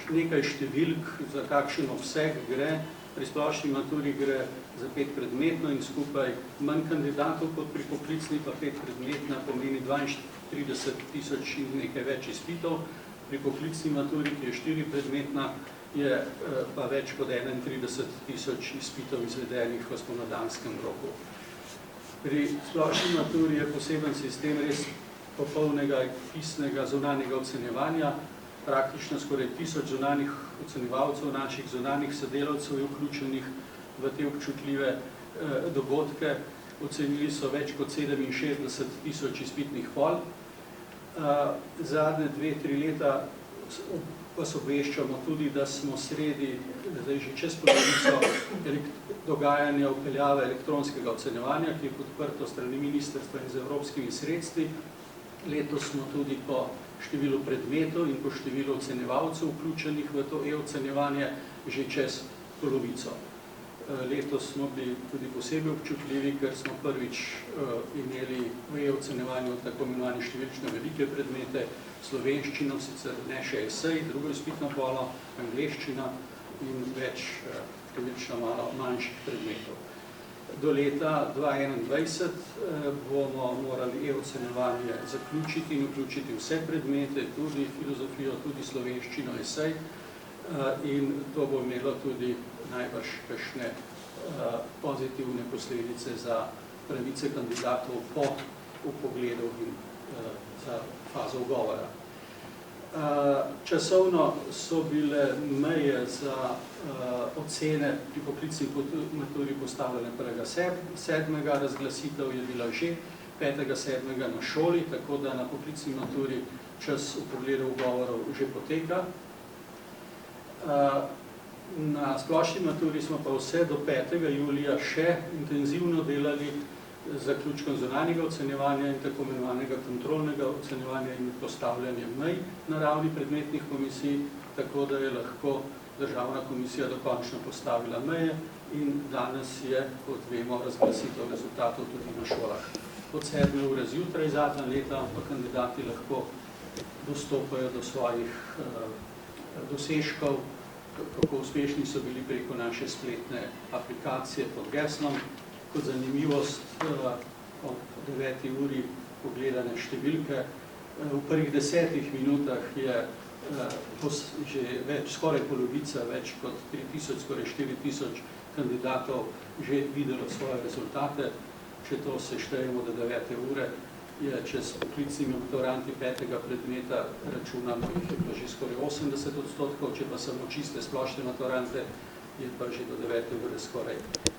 Nekaj številk, za kakšen obseg gre. Pri splošni maturi gre za 5 predmetno in skupaj manj kandidatov kot pri poklicni, pa 5 predmetna pomeni 32.000 in nekaj več izpitov. Pri poklicni maturi, ki je 4 predmetna, je pa več kot 31.000 izpitov izvedenih v spomladanskem roku. Pri splošni maturi je poseben sistem res popolnega pisnega zunanjega ocenjevanja. Praktično skoraj 1000 zunanjih ocenjevalcev, naših zunanjih sodelavcev je vključenih v te občutljive dogodke. Ocenili so več kot 67.000 izpitnih pol. Zadnje 2-3 leta vas obveščamo tudi, da smo sredi, zdaj že čez polovico dogajanja vpeljave elektronskega ocenjevanja, ki je podprto strani ministrstva in z evropskimi sredstvi. Letos smo tudi po številu predmetov in po številu ocenjevalcev vključenih v to e-ocenjevanje že čez polovico. Letos smo bili tudi posebej občutljivi, ker smo prvič imeli v e-ocenjevanju tako imenovane številčne velike predmete, slovenščino, sicer ne še esej, drugo izpitno polo, angleščina in več številčno malo manjših predmetov. Do leta 2021 bomo morali e-ocenjevanje zaključiti in vključiti vse predmete, tudi filozofijo, tudi slovenščino, esej, in to bo imelo tudi najbrž kakšne pozitivne posledice za pravice kandidatov po vpogledu in za fazo ugovora. Časovno so bile meje za ocene pri poklicni maturi postavljene 1.7. Razglasitev je bila že 5.7. na šoli, tako da na poklicni maturi čas vpogledu ugovorov že poteka. Na splošni maturi smo pa vse do 5. julija še intenzivno delali z zaključkom zunanjega ocenjevanja in tako imenovanega kontrolnega ocenjevanja in postavljanja mej na ravni predmetnih komisij, tako da je lahko državna komisija dokončno postavila meje in danes je, kot vemo, razglasitev rezultatov tudi na šolah. Od 7. ure zjutraj zadnja leta pa kandidati lahko dostopajo do svojih dosežkov, kako uspešni so bili preko naše spletne aplikacije pod geslom. Kot zanimivost, ob 9. uri pogledane številke, v prvih 10 minutah je že skoraj polovica, več kot 3000, skoraj 4000 kandidatov že videlo svoje rezultate. Če to seštejemo do 9. ure, je čez poklicnimi maturanti 5. predmeta računamo, jih je pa že skoraj 80%, če pa samo čiste splošne maturante, je pa že do 9. ure skoraj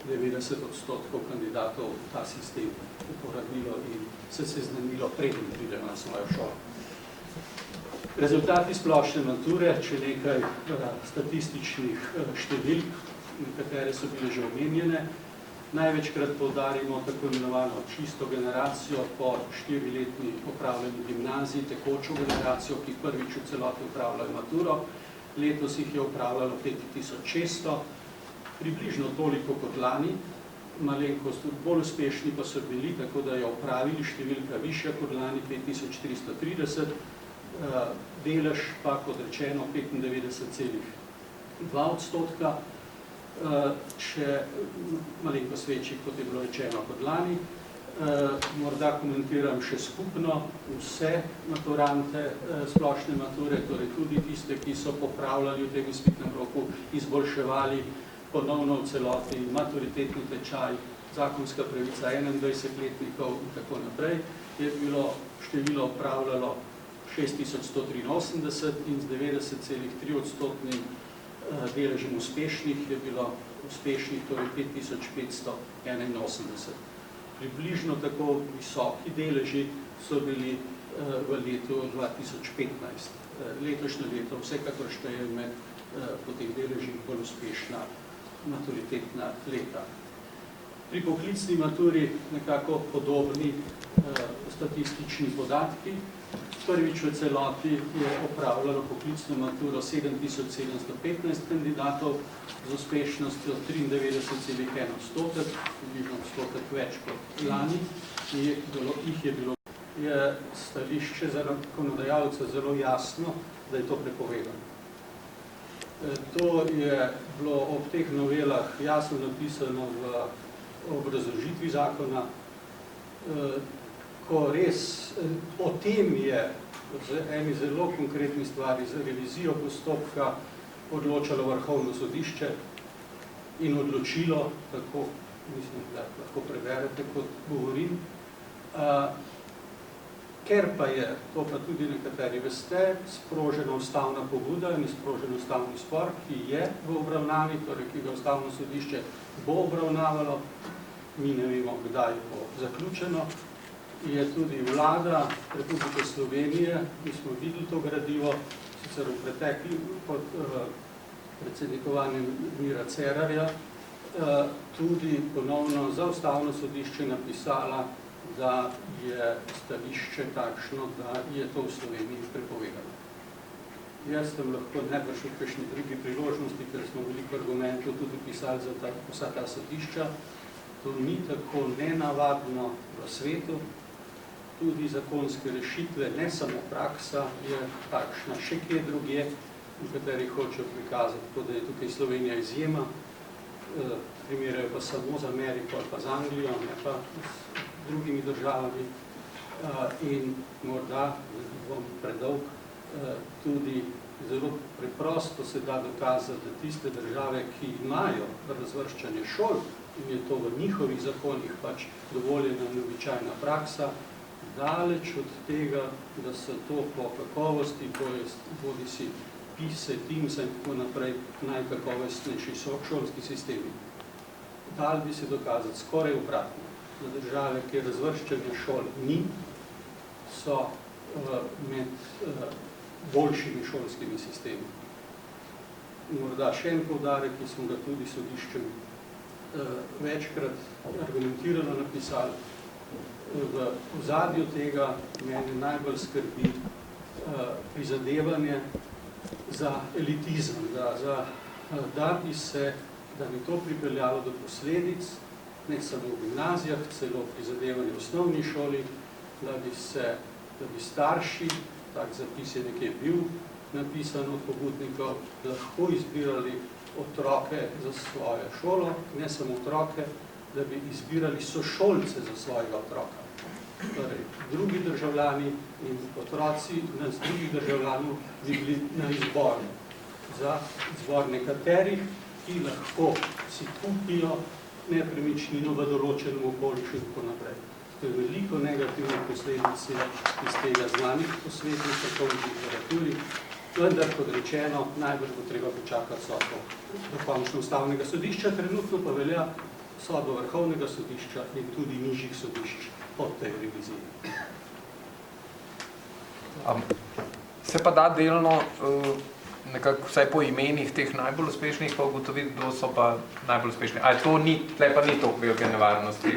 90% kandidatov ta sistem uporabilo in se seznanilo preden pridejo na svojo šolo. Rezultati splošne mature, če nekaj statističnih številk, katere so bile že omenjene. Največkrat poudarimo tako imenovano čisto generacijo po 4-letni opravljeni gimnaziji, tekočo generacijo, ki prvič v celoti opravljajo maturo. Letos jih je opravljalo 5600, približno toliko kot lani, malenkost bolj uspešni pa so bili, tako da je opravili številka višja kot lani 5330, delež pa, kot rečeno, 95,2%, če malenkost večji, kot je bilo rečeno kot lani. Morda komentiram še skupno vse maturante splošne mature, torej tudi tiste, ki so popravljali v tem izpitnem roku, izboljševali ponovno v celoti maturitetni tečaj, zakonska pravica 21-letnikov in tako naprej, je bilo število opravljalo 6183 in z 90,3% deležem uspešnih je bilo uspešnih torej 5581. Približno tako visoki deleži so bili v letu 2015. Letošnje leto vsekakor šteje med po teh deležih bolj uspešna maturitetna leta. Pri poklicni maturi nekako podobni statistični podatki. Prvič v celoti je opravljalo poklicno maturo 7715 kandidatov z uspešnostjo 93,1%, približno odstotek več kot lani, jih je bilo. Je stališče zakonodajalca zelo jasno, da je to prepovedano. To je bilo ob teh novelah jasno napisano v obrazložitvi zakona, ko res o tem je z eni zelo konkretni stvari za revizijo postopka odločalo Vrhovno sodišče in odločilo, tako mislim, da lahko preberete, kot govorim. Ker pa je, to pa tudi nekateri veste, sprožena ustavna pobuda in sprožen ustavni spor, ki je v obravnavi, torej ki ga Ustavno sodišče bo obravnavalo, mi ne vemo, kdaj bo zaključeno, je tudi vlada Republike Slovenije, mi smo videli to gradivo, sicer v pretekli pod predsednikovanjem Mira Cerarja, tudi ponovno za Ustavno sodišče napisala, da je stališče takšno, da je to v Sloveniji prepovedano. Jaz sem lahko najbrž v kakšni drugi priložnosti, ker smo veliko argumentov tudi pisali za vsa ta sodišča. To ni tako nenavadno v svetu. Tudi zakonske rešitve, ne samo praksa, je takšna še kje drugje, v kateri hočejo prikazati, tako da je tukaj Slovenija izjema. Primerjajo pa samo z Ameriko ali pa z Anglijo, ne pa s drugimi državami. In morda, da bom predolg, tudi zelo preprosto se da dokazati, da tiste države, ki imajo razvrščanje šol in je to v njihovih zakonih pač dovoljena in običajna praksa, daleč od tega, da so to po kakovosti, bodi si PISA, TIMSS in tako naprej, najkakovostnejši šolski sistemi. Dal bi se dokazati skoraj obratno. Za države, kjer razvrščanja šol ni, so med boljšimi šolskimi sistemi. Morda še en poudarek, ki smo ga tudi sodiščem večkrat argumentirano napisali. V ozadju tega meni najbolj skrbi prizadevanje za elitizem, da bi to pripeljalo do posledic, ne samo v gimnazijah, celo prizadevanje v osnovni šoli, da bi starši, tak zapis je nekje bil napisan od pobudnikov, lahko izbirali otroke za svojo šolo, ne samo otroke, da bi izbirali sošolce za svojega otroka. Torej, drugi državljani in otroci nas drugih državljanov bi bili na izboru. Za izbor nekaterih, ki lahko si kupijo nepremičnino v določenem okolju in tako naprej. To je veliko negativne posledice iz tega znanih po svetu, strokovni literaturi, vendar, kot rečeno, najbolj bo treba počakati sodbo dokončno Ustavnega sodišča, trenutno pa velja sodbo Vrhovnega sodišča in tudi nižjih sodišč pod tej reviziji. Se pa da delno nekako vsaj po imenih teh najbolj uspešnih pa ugotoviti, kdo so pa najbolj uspešni. Ali to ni, tle pa ni toliko velike nevarnosti,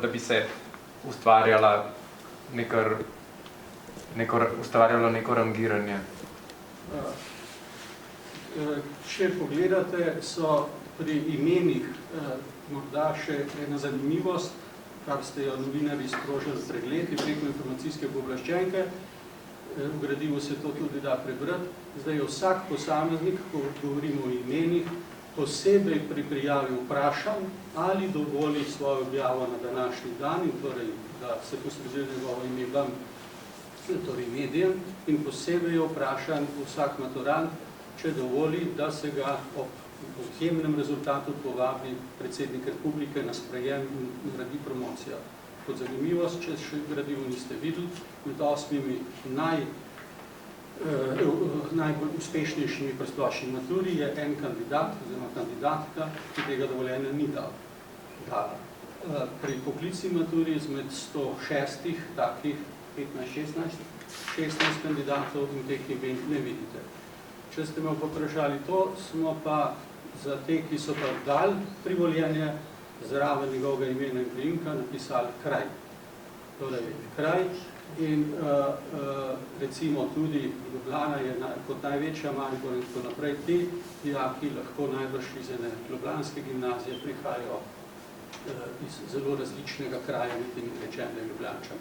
da bi se ustvarjalo neko rangiranje? Če pogledate, so pri imenih morda še ena zanimivost, kar ste jo novinarji sprožili pregled preko informacijske pooblaščenke. V gradivu se to tudi da prebrati. Zdaj je vsak posameznik, ko govorimo o imenih, posebej pri prijavi vprašan, ali dovoli svojo objavo na današnji dan, in torej, da se posreduje njegovo ime vam, torej medijem, in posebej je vprašan vsak maturant, če dovoli, da se ga ob odjemnem rezultatu povabi predsednik republike na sprejem in naredi promocijo. Kot zanimivost, če še gradivo niste videli, med 8 najbolj uspešnejšimi pri splošni maturi je en kandidat oziroma kandidatka, ki tega dovoljenja ni dala. Pri poklicni maturi izmed 106 takih 15-16 kandidatov in teh imen ne vidite. Če ste me pa vprašali to, smo pa za te, ki so pa dali privoljenje, zraven njegovega imena in priimka napisali kraj. Torej, kraj in recimo tudi Ljubljana je kot največja Maribor in tako naprej. Ti dijaki lahko najbrž iz ene ljubljanske gimnazije prihajajo iz zelo različnega kraja, niti ni rečen, da je Ljubljančan.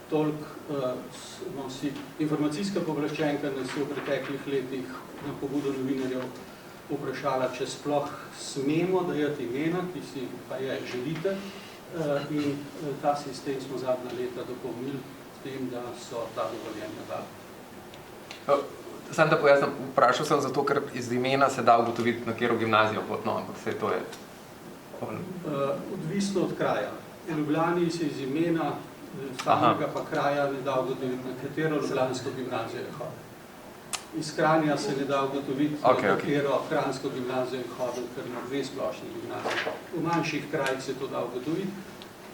Toliko si informacijska pooblaščenka nas je v preteklih letih na pobudo novinarjev vprašala, če sploh smemo dajati imena, ki si pa je želite, in ta sistem smo zadnja leta dopolnili s tem, da so ta dovoljenja dali. Sam da pojasnim, vprašal sem zato, ker iz imena se da ugotoviti, na katero gimnazijo pot, no, ampak vse to je... Odvisno od kraja. V Ljubljani se iz imena samega pa kraja ne da ugotoviti, na katero ljubljansko gimnazijo je hodil. Iz Kranja se ne da ugotoviti, na katero kranjsko gimnazijo je hodil, ker ima 2 splošni gimnaziji. V manjših krajih se to da ugotoviti.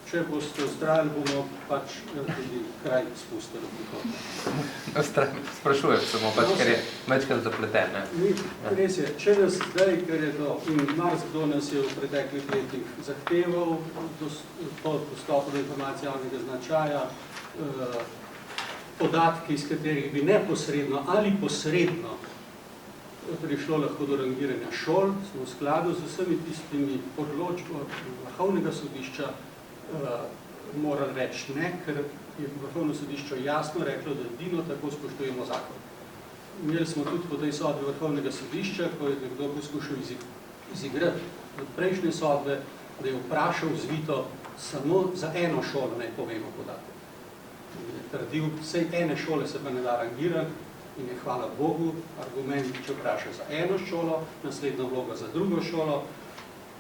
Če boste ustrajali, bomo pač tudi kraj spustili v prihodnje. Sprašujem samo, pač, ker je večkrat zapleten. Res je, če nas zdaj, ker je to, in marsikdo nas je v preteklih letih zahteval po dostopu do informacij javnega značaja, podatki, iz katerih bi neposredno ali posredno prišlo lahko do rangiranja šol, smo v skladu z vsemi tistimi odločbami Vrhovnega sodišča morali reči ne, ker je Vrhovno sodišče jasno reklo, da edino tako spoštujemo zakon. Imeli smo tudi po tej sodbi Vrhovnega sodišča, ko je nekdo poskušal izigrati od prejšnje sodbe, da je vprašal zvito samo za eno šolo, naj povemo podatek. Je trdil, vsej ene šole se pa ne da rangirati in je hvala Bogu argument, če vpraša za eno šolo, naslednjo vlogo za drugo šolo,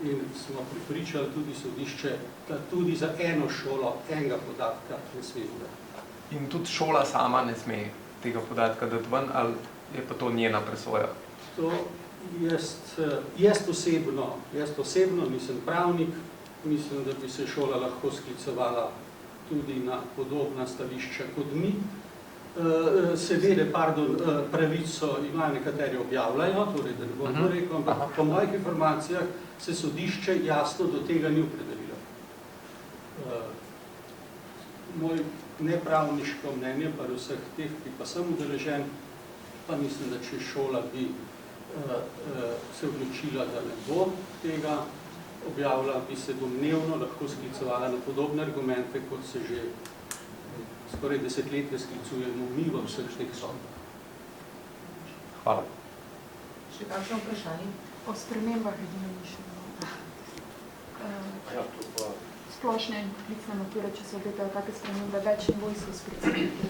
in smo pripričali tudi sodišče, da tudi za eno šolo enega podatka ne sme dati. In tudi šola sama ne sme tega podatka dati ven, ali je pa to njena presoja? To jaz osebno, nisem pravnik, mislim, da bi se šola lahko sklicevala tudi na podobna stališča kot mi. Seveda, pravico imajo nekateri objavljajo, torej da ne bom to rekel, ampak po mojih informacijah se sodišče jasno do tega ni opredelilo. Moj nepravniško mnenje, pa vseh teh, ki pa sem udeležen, pa mislim, da če šola bi se odločila, da ne bo tega objavila, bi se domnevno lahko sklicovala na podobne argumente, kot se že skoraj desetletje sklicujemo mi v vseh teh sodbah. Hvala. Še kakšno vprašanje? O spremembah edino mišljeno. Splošne in poklicne mature, če se obetajo take spremembe, več nivojsko spremembe.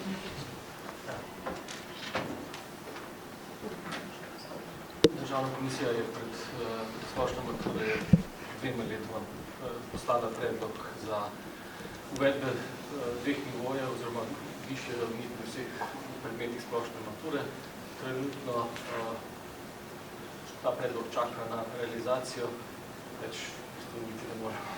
Državna komisija je pred splošno mature 2 letoma poslala predlog za uvedbe 2 nivojev oziroma višje ravni pri vseh predmetih splošne mature. Trenutno ta predlog čaka na realizacijo, več niti ne moremo.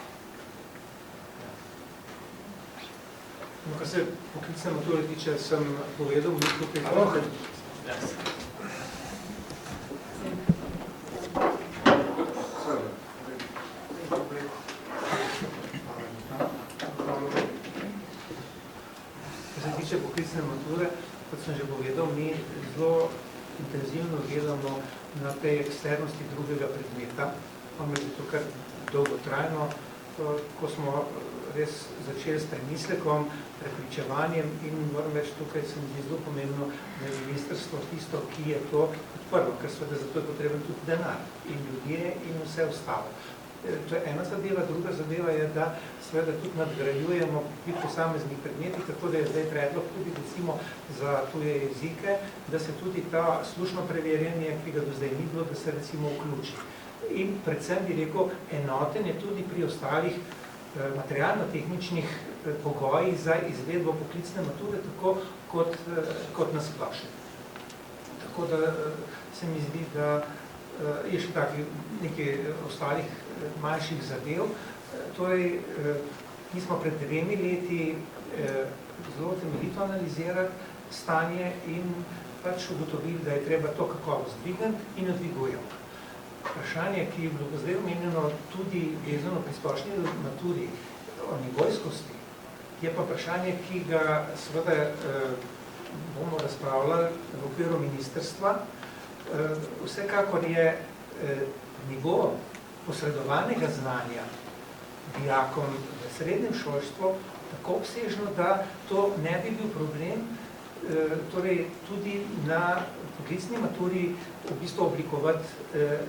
Kar se poklicne mature tiče, sem povedal, mi tukaj lahko. Poklicne mature, kot sem že povedal, mi zelo intenzivno gledamo na tej eksternosti drugega predmeta. Imamo to kar dolgotrajno, ko smo res začeli s premislekom, prepričevanjem in moram reči, tukaj se mi zelo pomembno, da je ministrstvo tisto, ki je to prvo, ker seveda za to je potreben tudi denar in ljudje in vse ostalo. To je ena zadeva, druga zadeva je, da seveda tudi nadgrajujemo pri posameznih predmetih, tako da je zdaj predlog tudi recimo za tuje jezike, da se tudi ta slušno preverjanje, ki ga do zdaj ni bilo, da se recimo vključi. In predvsem bi rekel, enoten je tudi pri ostalih materialno-tehničnih pogojih za izvedbo poklicne mature, tako kot na splošno. Tako da se mi zdi, da je še takih nekaj ostalih manjših zadev. Torej, mi smo pred 2 leti zelo temeljito analizirali stanje in pač ugotovili, da je treba to kakovost dvigati in jo dvigujemo. vprašanje, ki je bilo zdaj omenjeno tudi vezano pri splošni maturi o nivojskosti, je pa vprašanje, ki ga seveda bomo razpravljali v okviru ministrstva. Vsekakor je nivo posredovanega znanja dijakom v srednjem šolstvu tako obsežno, da to ne bi bil problem, torej tudi na poklicni maturi v bistvu oblikovati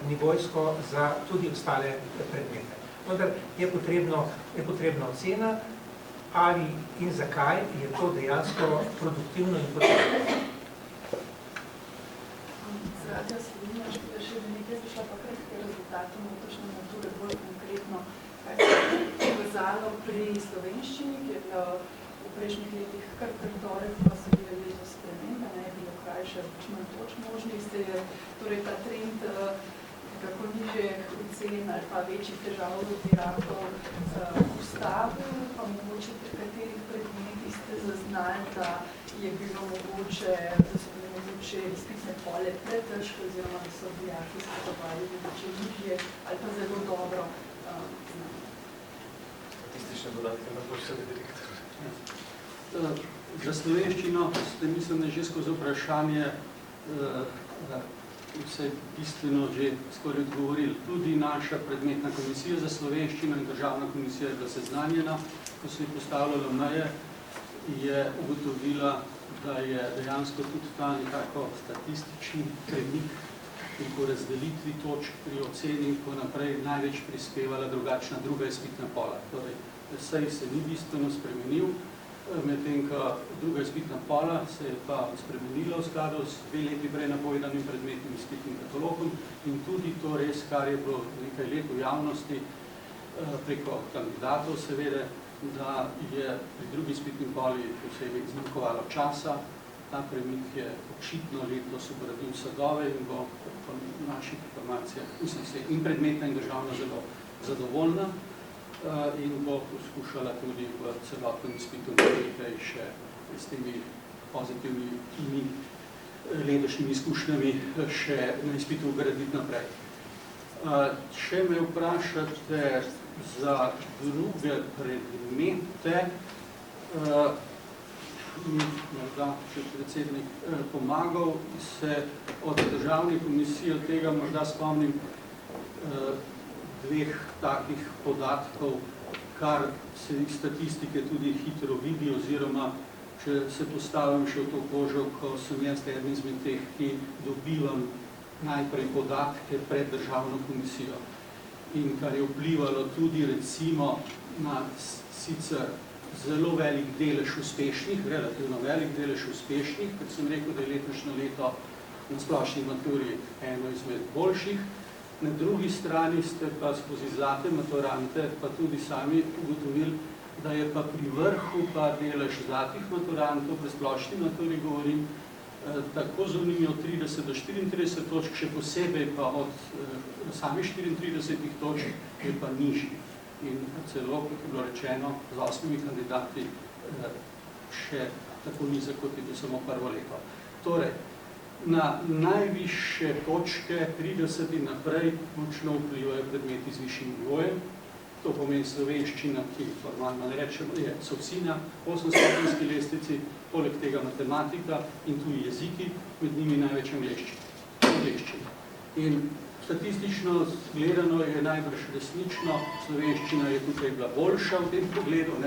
nivojsko za tudi ostale predmete. Vendar je potrebna ocena, ali in zakaj je to dejansko produktivno in potrebno. Zaradi Slovenija, še nekaj prišla pa kar k rezultatom letošnje mature, bolj konkretno, kaj se je pokazalo pri slovenščini, ki je bilo v prejšnjih letih kar torek, pa so bile leto spremembe, ne je bilo krajše, manj točk možnih, se je torej ta trend kako niže ocen ali pa večjih težav od dijakov ustavil, pa mogoče pri katerih predmetih ste zaznali, da je bilo mogoče, da so bile mogoče izpitne pole pretežke oziroma da so dijaki spraševali mogoče nižje ali pa zelo dobro znanje. Statistične podatke na boljšega direktora. Za slovenščino ste, mislim, že skozi vprašanje vse bistveno že skoraj odgovorili. Tudi naša predmetna komisija za slovenščino in državna komisija je bila seznanjena, ko se je postavljala meje, je ugotovila, da je dejansko tudi ta nekako statistični premik in po razdelitvi točk pri oceni in tako naprej največ prispevala drugačna druga izpitna pola. Torej, sej se ni bistveno spremenil, medtem ko druga izpitna pola se je pa spremenila v skladu s 2 leti prej napovedanim predmetnim izpitnim katalogom in tudi to res, kar je bilo nekaj let v javnosti preko kandidatov seveda, da je pri drugi izpitni poli posebej zmanjkovalo časa. Ta premik je očitno letos obradil sadove in bo po naših informacijah, mislim se, in predmetna in državna zelo zadovoljna in bo poskušala tudi v celotnem izpitu nekaj še s temi pozitivnimi letošnjimi izkušnjami še na izpitu ugraditi naprej. Če me vprašate za druge predmete, morda še predsednik pomagal, se od državne komisije od tega morda spomnim 2 takih podatkov, kar se iz statistike tudi hitro vidi, oziroma če se postavim še v to kožo, ko sem jaz eden izmed teh, ki dobivam najprej podatke pred državno komisijo. In kar je vplivalo tudi recimo na sicer zelo velik delež uspešnih, relativno velik delež uspešnih, ker sem rekel, da je letošnje leto na splošni maturi eno izmed boljših. Na drugi strani ste pa skozi zlate maturante pa tudi sami ugotovili, da je pa pri vrhu pa delež zlatih maturantov, pri splošni maturi govorim, tako zunimi od 30 do 34 točk, še posebej pa od samih 34 točk je pa nižji. In celo, kot je bilo rečeno, z 8 kandidati še tako nizek, kot je bilo samo prvo leto. Torej, na najvišje točke 30 in naprej močno vplivajo predmeti z višjim nivojem. To pomeni slovenščina, ki formalno ne rečemo, je SOVSINA, 8-stopinjski lestvici, poleg tega matematika in tuji jeziki, med njimi največ angleščina. In statistično gledano je najbrž resnično, slovenščina je tukaj bila boljša v tem pogledu,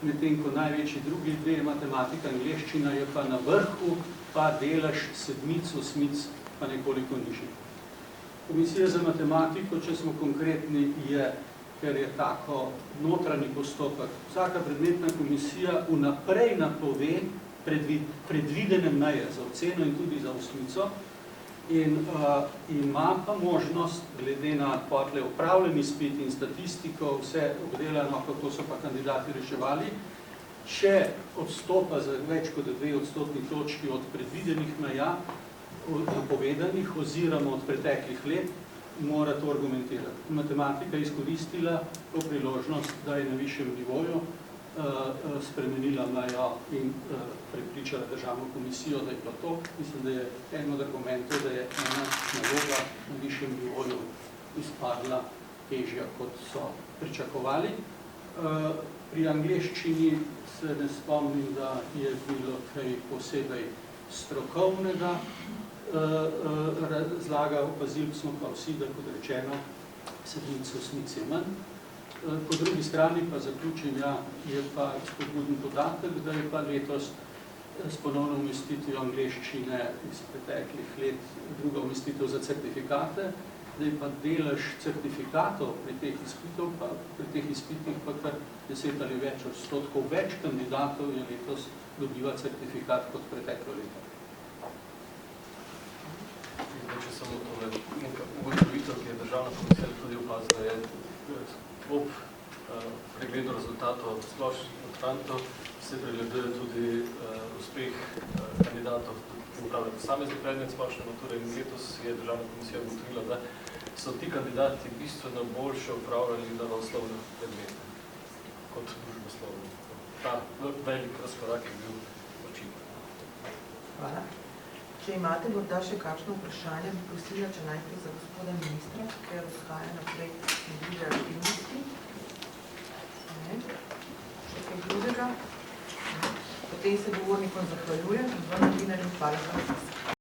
medtem ko največji drugi dve, matematika in angleščina, je pa na vrhu, pa delež 7, 8 pa nekoliko nižji. Komisija za matematiko, če smo konkretni, je, ker je tako notranji postopek. Vsaka predmetna komisija vnaprej napove predvidene meje za oceno in tudi za 8 in ima pa možnost, glede na potle upravljeni izpit in statistiko, vse obdelano, kako so pa kandidati reševali, če odstopa za več kot 2 odstotni točki od predvidenih meja, napovedanih oziroma od preteklih let, mora to argumentirati. Matematika je izkoristila to priložnost, da je na višjem nivoju spremenila mejo in prepričala državno komisijo, da je bilo to. Mislim, da je en od argumentov, da je ena naloga na višjem nivoju izpadla težja, kot so pričakovali. Pri angleščini se ne spomnim, da je bilo kaj posebej strokovnega razlaga, opazili smo pa vsi, da kot rečeno, sedmic osmic je manj. Po drugi strani pa zaključenja je pa spodbuden podatek, da je pa letos s ponovno umestitvijo angleščine iz preteklih let druga umestitev za certifikate, da je pa delež certifikatov pri teh izpitih pa kar 10 ali več odstotkov več kandidatov je letos dobiva certifikat kot preteklo leto. Če samo tole ugotovitev, ki je državna komisija tudi opazila, je ob pregledu rezultatov splošnih maturantov se pregleduje tudi uspeh kandidatov, ki upravljajo posamezni predmet splošne mature in letos je državna komisija ugotovila, da so ti kandidati bistveno boljše upravljali naravoslovne predmete kot družboslovne. Ta velik razkorak je bil očiten. Hvala. Če imate morda še kakšno vprašanje, bi prosila, če najprej za gospoda ministra, ker vzhaja naprej na druge aktivnosti. Ne. Še kaj drugega? Potem se govornikom zahvaljujem in vam novinarjem hvala za obisk.